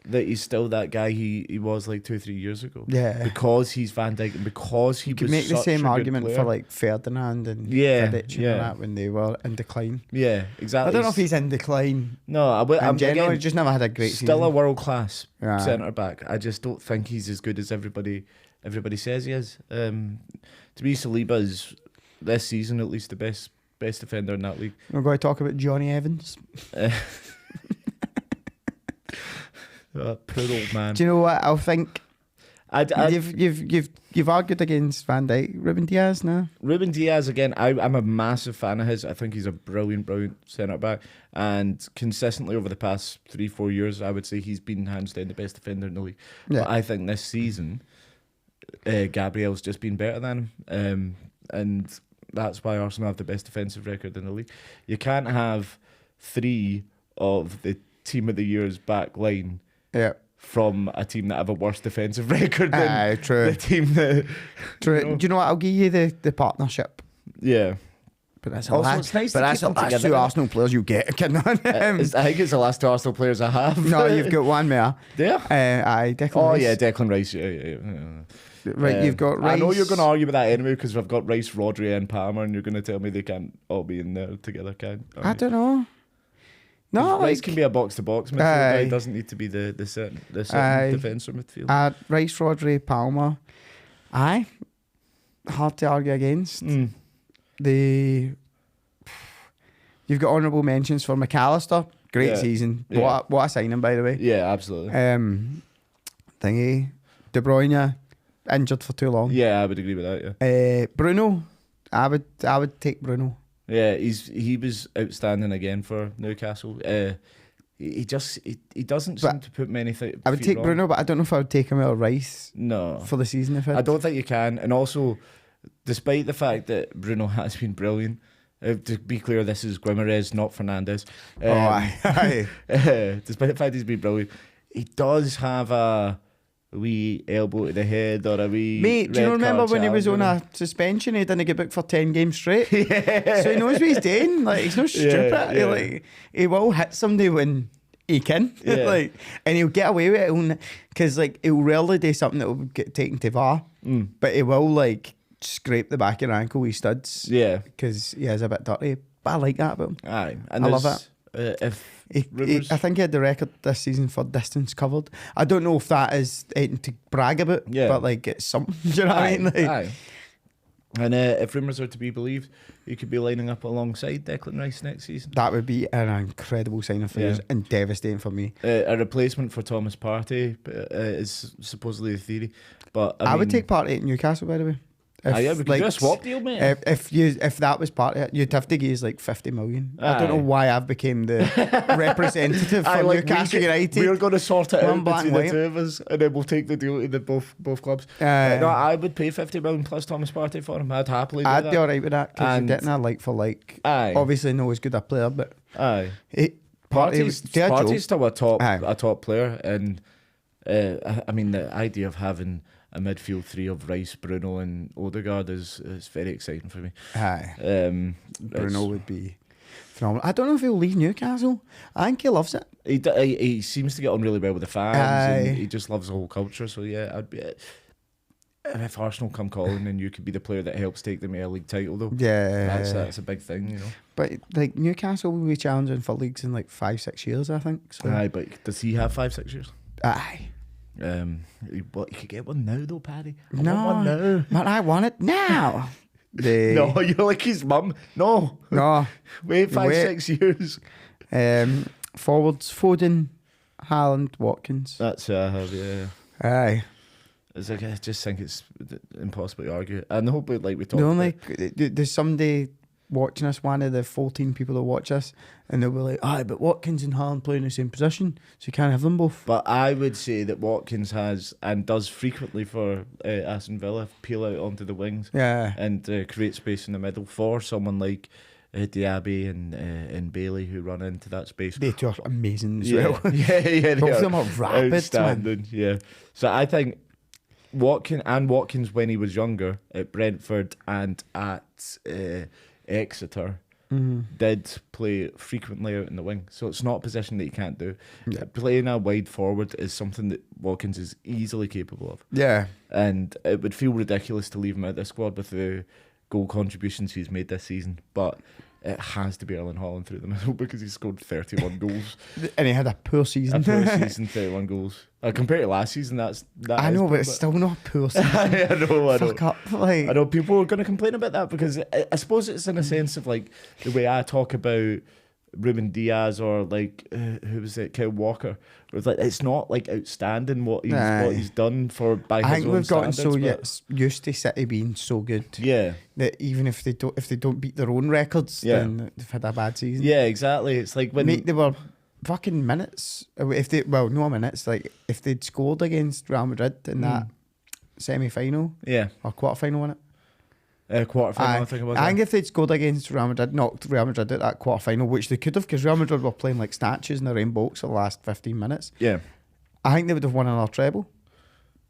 that he's still that guy he was like 2-3 years ago. Yeah. Because he's Van Dijk and because he You could was make the such same a good argument player. for like Ferdinand and Yeah, Vidic and yeah. that when they were in decline. Yeah, exactly. I don't know if he's in decline. No, In general, again, he just never had a great still season. a world class Yeah. centre back. I just don't think he's as good as everybody says he is. To me, Saliba's this season at least the best defender in that league. We're going to talk about Johnny Evans. Poor old man. Do you know what I think? I, You've argued against Van Dijk, Ruben Diaz now. Ruben Diaz again. I'm a massive fan of his. I think he's a brilliant centre back, and consistently over the past 3-4 years, I would say he's been hands down the best defender in the league. Yeah. But I think this season, Gabriel's just been better than him, and that's why Arsenal have the best defensive record in the league. You can't have 3 of the team of the year's back line Yeah. from a team that have a worse defensive record than True. the team that. True. You know. Do you know what? I'll give you the partnership. Yeah. But that's Also, a it's nice but to that's keep the them last together. two Arsenal players you get. Kidding on. I think it's the last 2 Arsenal players I have. No, you've got one more. Yeah. Aye, Declan Oh Rice. yeah, Declan Rice. Yeah. Right, you've got Rice. I know you're going to argue with that anyway because I've got Rice, Rodri, and Palmer, and you're going to tell me they can't all be in there together. I don't know. No, Rice like, can be a box to box midfielder. He doesn't need to be the certain defensive midfielder. Rice, Rodri, Palmer. Aye, hard to argue against. You've got honourable mentions for McAllister. Great Yeah. season. Yeah. What a signing, by the way. Yeah, absolutely. Thingy, De Bruyne, injured for too long. Yeah, I would agree with that. Yeah. Bruno, I would take Bruno. Yeah, he was outstanding again for Newcastle. He doesn't seem to put many things. I would take Bruno, but I don't know if I would take him out of Rice No, for the season. If I don't think you can. And also, despite the fact that Bruno has been brilliant, to be clear, this is Guimaraes, not Fernandes. Aye. Despite the fact he's been brilliant, he does have a wee elbow to the head or a wee. Mate, do you red remember card when he was on challenge, a suspension? He didn't get booked for 10 games straight. So he knows what he's doing. Like, he's not stupid. yeah. He will hit somebody when he can. Yeah. And he'll get away with it because he'll rarely do something that will get taken to VAR. But he will scrape the back of your ankle with studs. Yeah. Because he is a bit dirty. But I like that about him. Aye. And I love it. If I think he had the record this season for distance covered. I don't know if that is anything to brag about, but it's something. Do you know what I mean? Aye. And if rumours are to be believed, he could be lining up alongside Declan Rice next season. That would be an incredible signing for you and devastating for me. A replacement for Thomas Partey is supposedly the theory, but I would take Partey at Newcastle, by the way. We could do a swap deal, mate. If that was Partey, you'd have to give 50 million. I don't know why I've became the representative for Newcastle United. We're going to sort it out black between and the two of us, and then we'll take the deal to the both clubs. No, I would pay 50 million plus Thomas Partey for him. I'd happily do that. I'd be alright with that because you're getting a like for like. Aye. Obviously, no as good a player, but Partey's still a top player, and I mean the idea of having a midfield 3 of Rice, Bruno, and Odegaard is very exciting for me. Aye. Bruno would be phenomenal. I don't know if he'll leave Newcastle. I think he loves it. He seems to get on really well with the fans, Aye. and he just loves the whole culture. So yeah, I'd be. If Arsenal come calling, and you could be the player that helps take them a league title, though. Yeah, that's a big thing, you know. But Newcastle will be challenging for leagues in 5-6 years, I think. So. Aye, but does he have 5-6 years? Aye. He could get one now though, Paddy. I No, want one now. but I want it now. No, you're like his mum. No, wait 5-6 years. Forwards: Foden, Haaland, Watkins. That's who I have. Yeah. Aye. It's I just think it's impossible to argue. And hopefully, we talked. The only there's somebody watching us, one of the 14 people that watch us, and they'll be like, aye, but Watkins and Haaland play in the same position, so you can't have them both. But I would say that Watkins has, and does frequently for Aston Villa, peel out onto the wings Yeah. and create space in the middle for someone like Diaby and Bailey, who run into that space. They two are amazing as Yeah, well. yeah, Both of them are rapid, man. outstanding. Yeah, so I think Watkins when he was younger at Brentford and at Exeter did play frequently out in the wing. So it's not a position that he can't do. Yeah. Playing a wide forward is something that Watkins is easily capable of. Yeah. And it would feel ridiculous to leave him out of the squad with the goal contributions he's made this season. But it has to be Erling Haaland through the middle because he scored 31 goals. And he had a poor season. A poor season, 31 goals. Compared to last season, that I is know, poor, but it's still not a poor season. I know. Fuck up. Like, I know people are going to complain about that because I suppose it's in a sense of like the way I talk about Ruben Diaz or like who was it, Kyle Walker. Where it's like it's not like outstanding what he's done for by I his think own we've gotten standards, so used to City being so good yeah, that even if they don't beat their own records, Yeah. then they've had a bad season. yeah, exactly. It's like when Mate, they were fucking minutes. No minutes. Like if they'd scored against Real Madrid in that semi-final yeah, or quarter-final, wasn't it? quarter-final, I think it was. I think if they'd scored against Real Madrid, knocked Real Madrid at that quarter-final, which they could have, because Real Madrid were playing like statues in their own box for the last 15 minutes. Yeah, I think they would have won another treble.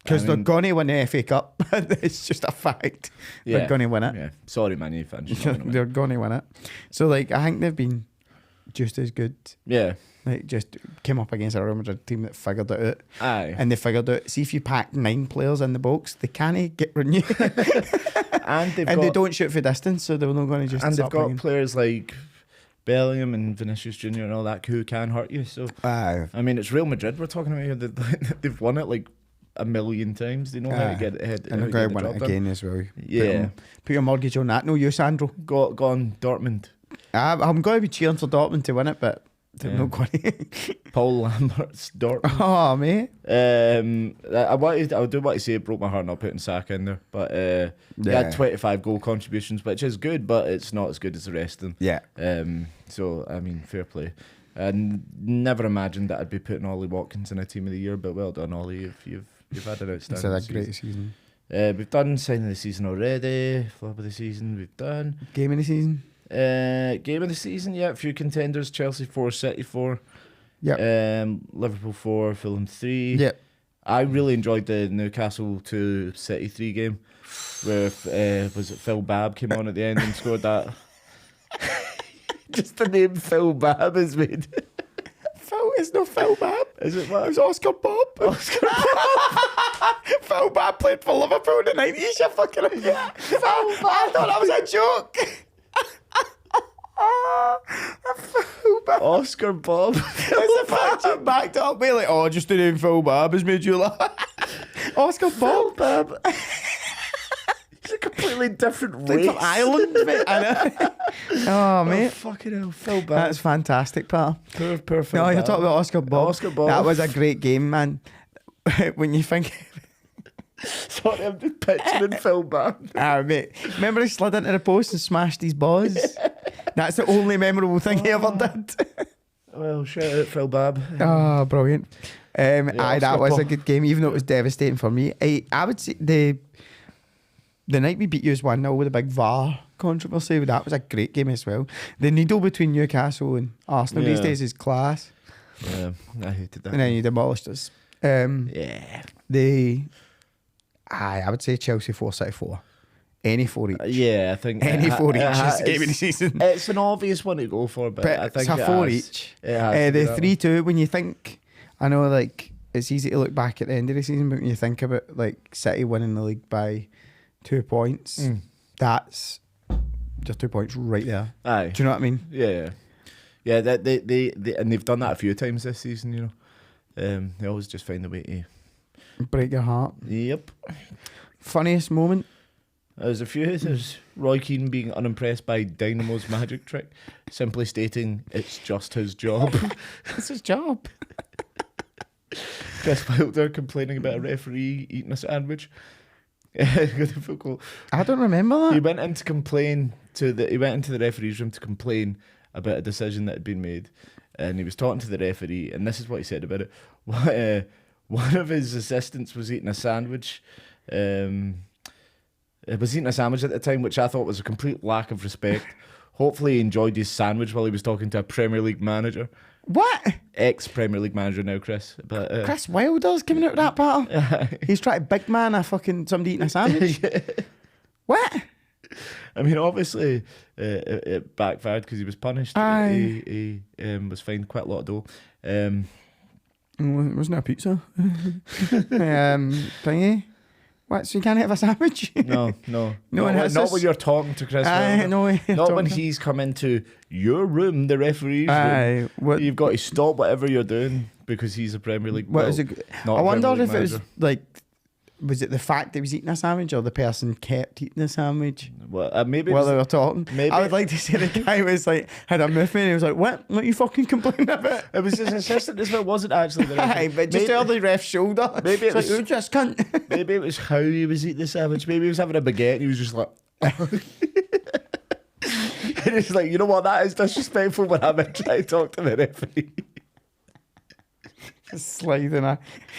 Because they're going to win the FA Cup. It's just a fact. yeah, They're going to win it. Yeah, sorry, Man U fans. you're not gonna win. They're going to win it. So, like, I think they've been just as good. Yeah, Like, just came up against a Real Madrid team that figured it out. aye, And they figured out, see if you pack 9 players in the box, they can't get renewed. and They don't shoot for distance, so they're not going to just and they've start got bringing- players like Bellingham and Vinicius Junior and all that who can hurt you. So Aye. I mean, it's Real Madrid we're talking about here. They've won it like a million times. They know how to get ahead. And they're going to win it again as well. Yeah. Put your mortgage on that. No, you, Sandro. Gone Dortmund. I'm going to be cheering for Dortmund to win it, but they're Yeah. not going to. Paul Lambert's Dortmund. Oh, mate. I do want to say it broke my heart not putting Saka in there, but he had 25 goal contributions, which is good, but it's not as good as the rest of them. Yeah. So I mean, fair play. I never imagined that I'd be putting Ollie Watkins in a team of the year, but well done, Ollie. You've had an It's outstanding a season. great season. We've done sign of the season already. Flop of the season we've done. Game of the season. Game of the season, yeah. A few contenders: Chelsea 4, City 4. Yeah. Liverpool 4, Fulham 3. Yeah. I really enjoyed the Newcastle 2 City 3 game where was it Phil Babb came on at the end and scored that. Just the name Phil Babb is made. Phil, it's no Phil Babb. Is it what? It was Oscar Bob. Oscar Phil Babb played for Liverpool in the 90s. You fucking yeah. I thought that was a joke. Phil Babb. Oscar Bob. It's the fact you backed up. We're like, oh, just the name Phil Babb has made you laugh. Oscar Phil Bob. Babb. It's a completely different Played race. for Ireland, mate. I know. Oh, mate. Fucking hell, Phil Babb. That's fantastic, pal. Poor Phil No, you're Babb. talking about Oscar Bob. Oscar Bob. That was a great game, man. When you think... Sorry, I'm just picturing Phil Babb. Mate. Remember he slid into the post and smashed his balls? That's the only memorable thing he ever did. Well, shout out Phil Babb. Oh, brilliant. Aye, that Oscar was a Bob. good game, even though it was devastating for me. I would say the night we beat you as 1-0 with a big VAR controversy, that was a great game as well. The needle between Newcastle and Arsenal these Yeah. days is class. Yeah, I hated that. And then you demolished us. Yeah. I would say Chelsea 4, City 4. Any 4 each. Yeah, I think Any it 4 each ha- is the game of the season. It's an obvious one to go for, but I think it's a it 4 has- each. It has to be The that 3-2, when you think, I know like it's easy to look back at the end of the season, but when you think about like City winning the league by 2 points, that's just 2 points right there. one. Aye. Do you know what I mean? Yeah. That they and they've done that a few times this season. You know, they always just find a way to. Break your heart. Yep. Funniest moment? There's a few. There's Roy Keane being unimpressed by Dynamo's magic trick, simply stating it's just his job. It's his job. Chris Wilder complaining about a referee eating a sandwich. I don't remember that. He went in to complain he went into the referee's room to complain about a decision that had been made, and he was talking to the referee, and this is what he said about it. One of his assistants was eating a sandwich. Was eating a sandwich at the time, which I thought was a complete lack of respect. Hopefully he enjoyed his sandwich while he was talking to a Premier League manager. What? Ex-Premier League manager now, Chris. But Chris Wilder's coming out of that battle. He's trying to big man a fucking somebody eating a sandwich. Yeah. What? I mean, obviously, it backfired because he was punished. He was fined quite a lot of dough. Wasn't it a pizza? Thingy. What? So you can't have a sandwich? No. No, not when you're talking to Chris. Not when he's come into your room, the referee's room. You've got to stop whatever you're doing because he's a Premier League. I wonder if it was like, was it the fact that he was eating a sandwich or the person kept eating the sandwich? Well, maybe while they were talking. Maybe I would like to say the guy was like had a movement. And he was like, "What? What are you fucking complaining about?" It was his assistant as well. It wasn't actually the referee. But just held the ref's shoulder. Maybe it was like, just cunt. Maybe it was how he was eating the sandwich. Maybe he was having a baguette and he was just like. And it's like, you know what? That is disrespectful when I'm trying to talk to the referee. Sliding a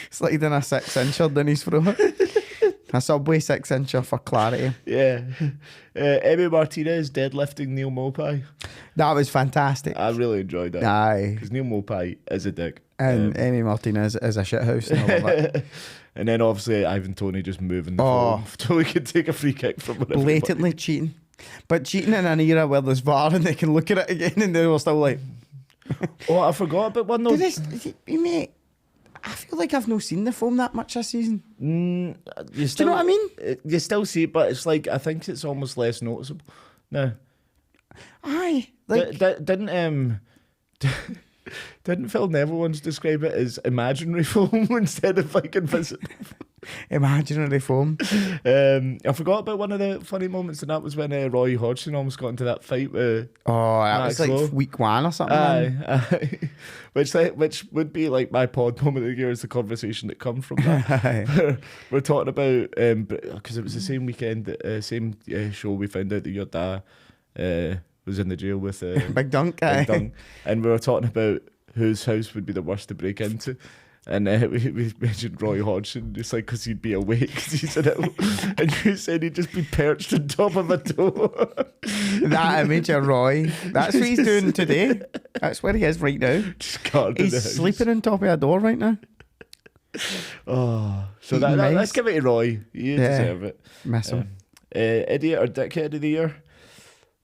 6-incher down his throat. A Subway 6-incher for clarity. Yeah. Emi Martinez deadlifting Neil Mopai. That was fantastic. I really enjoyed that. Aye. Because Neil Mopai is a dick. And Emi Martinez is a shithouse. And then obviously Ivan Toney just moving the phone so he could take a free kick from whatever. Blatantly cheating. But cheating in an era where there's VAR and they can look at it again and they were still like... I forgot about one though. Mate, I feel like I've not seen the foam that much this season. Do you know what I mean? You still see it, but it's like, I think it's almost less noticeable. No. Aye. Like, didn't Phil Neville once describe it as imaginary foam instead of like invisible? Imaginary foam. I forgot about one of the funny moments, and that was when Roy Hodgson almost got into that fight with. That was like week 1 or something. Aye. Which would be like my pod moment of the year is the conversation that comes from that. We're talking about because it was the same weekend, same show we found out that your dad was in the jail with Big Dunk. And we were talking about whose house would be the worst to break into. And we mentioned Roy Hodgson, just like because he'd be awake because he's in it. And you said he'd just be perched on top of a door. That image of Roy, that's what he's doing today. That's where he is right now. He's sleeping on top of a door right now. So let's give it to Roy. You deserve it. Miss him. Idiot or Dickhead of the Year.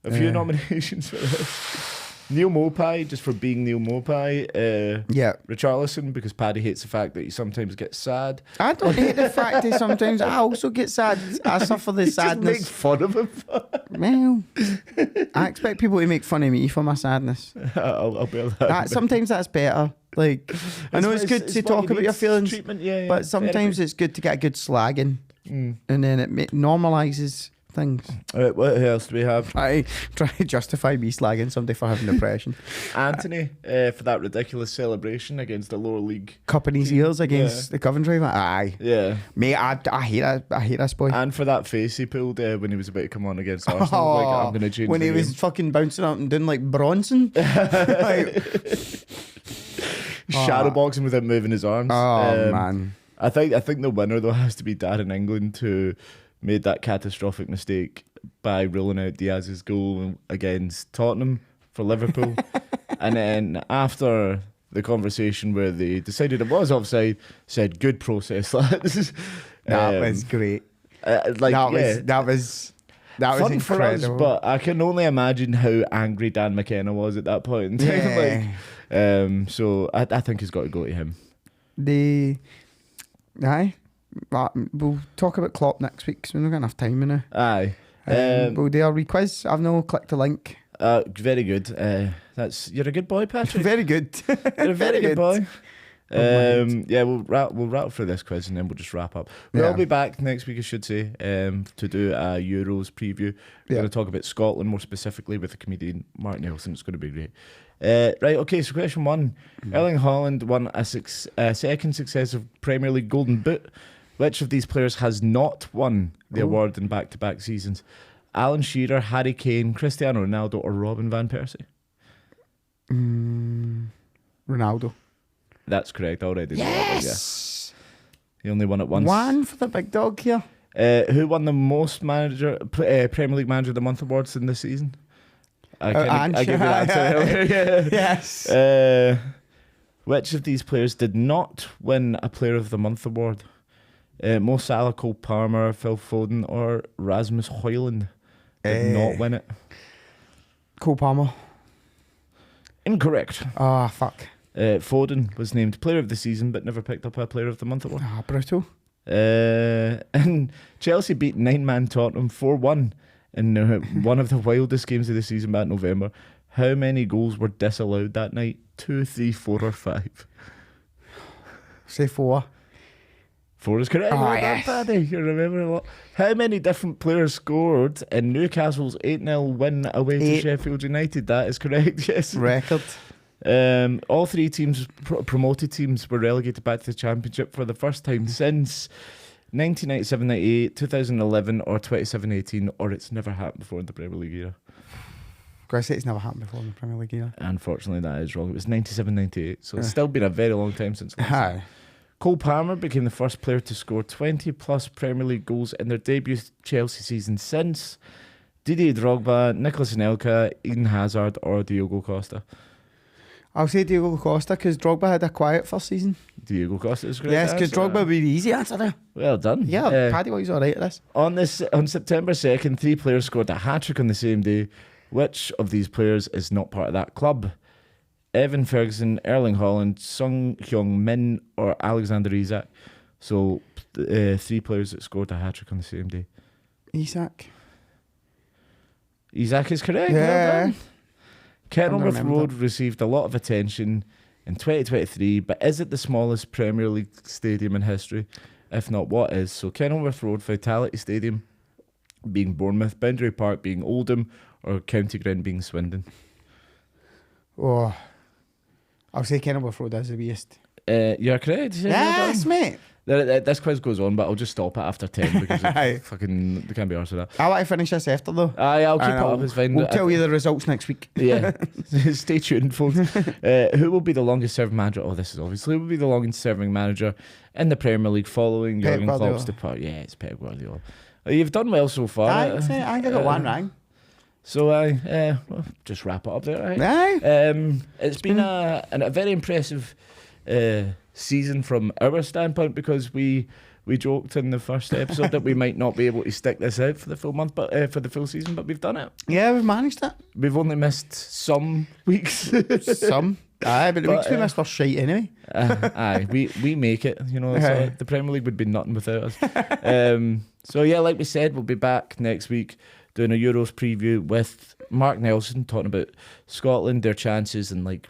A few nominations for this. Neil Mopai, just for being Neil Mopai. Richarlison, because Paddy hates the fact that he sometimes gets sad. I don't hate the fact that sometimes I also get sad. I suffer the sadness. Just make fun of him. Well, I expect people to make fun of me for my sadness. I'll bear that. Sometimes that's better. Like, I know it's good to talk about your feelings, but sometimes it's good to get a good slagging, and then it normalises things. What else do we have? I try to justify me slagging somebody for having depression. Anthony for that ridiculous celebration against the lower league, cupping his ears against the Coventry. Aye, yeah, mate. I hate that. I hate this boy. And for that face he pulled when he was about to come on against Arsenal. Like, I'm gonna change when he was fucking bouncing up and doing like Bronson. Shadow boxing without moving his arms. Man. I think the winner though has to be Darren England, who made that catastrophic mistake by ruling out Diaz's goal against Tottenham for Liverpool. And then after the conversation where they decided it was offside, said, "Good process, lads." That was great. That was fun incredible. for us, but I can only imagine how angry Dan McKenna was at that point in time. So I think it's got to go to him. We'll talk about Klopp next week because we've not got enough time now. Aye. We'll do our re-quiz. I've no clicked the link. Very good. You're a good boy, Patrick. Very good. You're a very good boy. We'll rattle through this quiz and then we'll just wrap up. We'll be back next week, I should say, to do a Euros preview. We're going to talk about Scotland more specifically with the comedian Mark Nelson. It's going to be great. Right, okay, so question 1. Erling Haaland won a second successive Premier League Golden Boot Which of these players has not won the award in back-to-back seasons? Alan Shearer, Harry Kane, Cristiano Ronaldo, or Robin van Persie? Ronaldo. That's correct. Already. Yes. He only won it once. One for the big dog here. Who won the most Premier League Manager of the Month awards in this season? I give you that answer. Yes. Which of these players did not win a Player of the Month award? Mo Salah, Cole Palmer, Phil Foden, or Rasmus Højlund did not win it. Cole Palmer. Incorrect. Oh, fuck. Foden was named Player of the Season but never picked up a Player of the Month award. Ah, brutal. And Chelsea beat 9-man Tottenham 4-1 in one of the wildest games of the season back in November. How many goals were disallowed that night? 2, 3, 4 or 5? Say 4. 4 is correct. Oh, Yes. Paddy. You remember a lot. How many different players scored in Newcastle's 8-0 win away to Sheffield United? That is correct, yes. Record. All three teams, promoted teams, were relegated back to the Championship for the first time since 1997-98, 2011 or 27-18, or it's never happened before in the Premier League era. I say it's never happened before in the Premier League era. Unfortunately, that is wrong. It was 97-98, so it's still been a very long time since last. Aye. Cole Palmer became the first player to score 20-plus Premier League goals in their debut Chelsea season since Didier Drogba, Nicolas Anelka, Eden Hazard or Diogo Costa. I'll say Diogo Costa because Drogba had a quiet first season. Diogo Costa is great. Yes, because Drogba would be the easy answer there. Well done. Yeah, Paddy Boy's alright at this. On September 2nd, 3 players scored a hat-trick on the same day. Which of these players is not part of that club? Evan Ferguson, Erling Haaland, Sung Hyung Min, or Alexander Isak. So, 3 players that scored a hat-trick on the same day. Isak. Isak is correct. Yeah. Well done. Kenilworth remember Road received a lot of attention in 2023, but is it the smallest Premier League stadium in history? If not, what is? So Kenilworth Road, Vitality Stadium being Bournemouth, Boundary Park being Oldham, or County Ground being Swindon. Oh, I'll say Kenilworth Road is the biggest. You're correct. Yes, mate. This quiz goes on, but I'll just stop it after 10 because they can't be arsed with that. I want to finish this after though. Aye, I'll keep it up. It's fine. We'll tell you the results next week. Yeah, stay tuned, folks. Who will be the longest serving manager? Oh, this is obviously who will be the longest serving manager in the Premier League following Pep Jurgen Klopp's departure. Yeah, it's Pep Guardiola. You've done well so far. I think I got one right. So well, just wrap it up there. Right? Aye. It's been a very impressive season from our standpoint because we joked in the first episode that we might not be able to stick this out for the full month, but for the full season, but we've done it. Yeah, we've managed it. We've only missed some weeks. Some. Aye, but the weeks we missed were shite anyway. Aye, we make it. You know, so the Premier League would be nothing without us. So yeah, like we said, we'll be back next week doing a Euros preview with Mark Nelson talking about Scotland, their chances, and like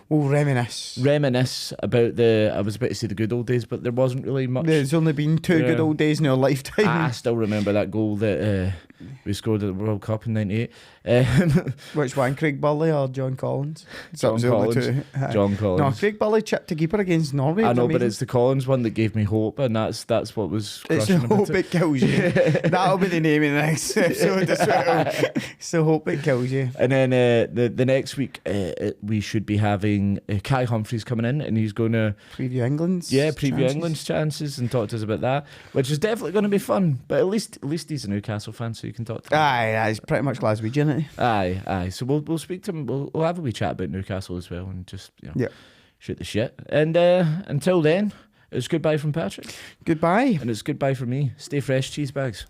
we'll reminisce about I was about to say the good old days, but there wasn't really much. There's only been 2 good old days in our lifetime. I still remember that goal that we scored at the World Cup in '98. Which one, Craig Burley or John Collins? John Collins. John Collins. No, Craig Burley chipped to keeper against Norway. I know, but it's the Collins one that gave me hope, and that's what was. It's the hope it kills you. That'll be the name of the next episode as well. It's the hope it kills you. And then the next week we should be having Kai Humphries coming in, and he's going to preview England's England's chances and talk to us about that, which is definitely going to be fun. But at least he's a Newcastle fan, so you can talk to him. Aye, he's pretty much Glaswegian, isn't he? Aye. So we'll speak to him. We'll have a wee chat about Newcastle as well, and just shoot the shit. And until then, it's goodbye from Patrick. Goodbye. And it's goodbye from me. Stay fresh, cheese bags.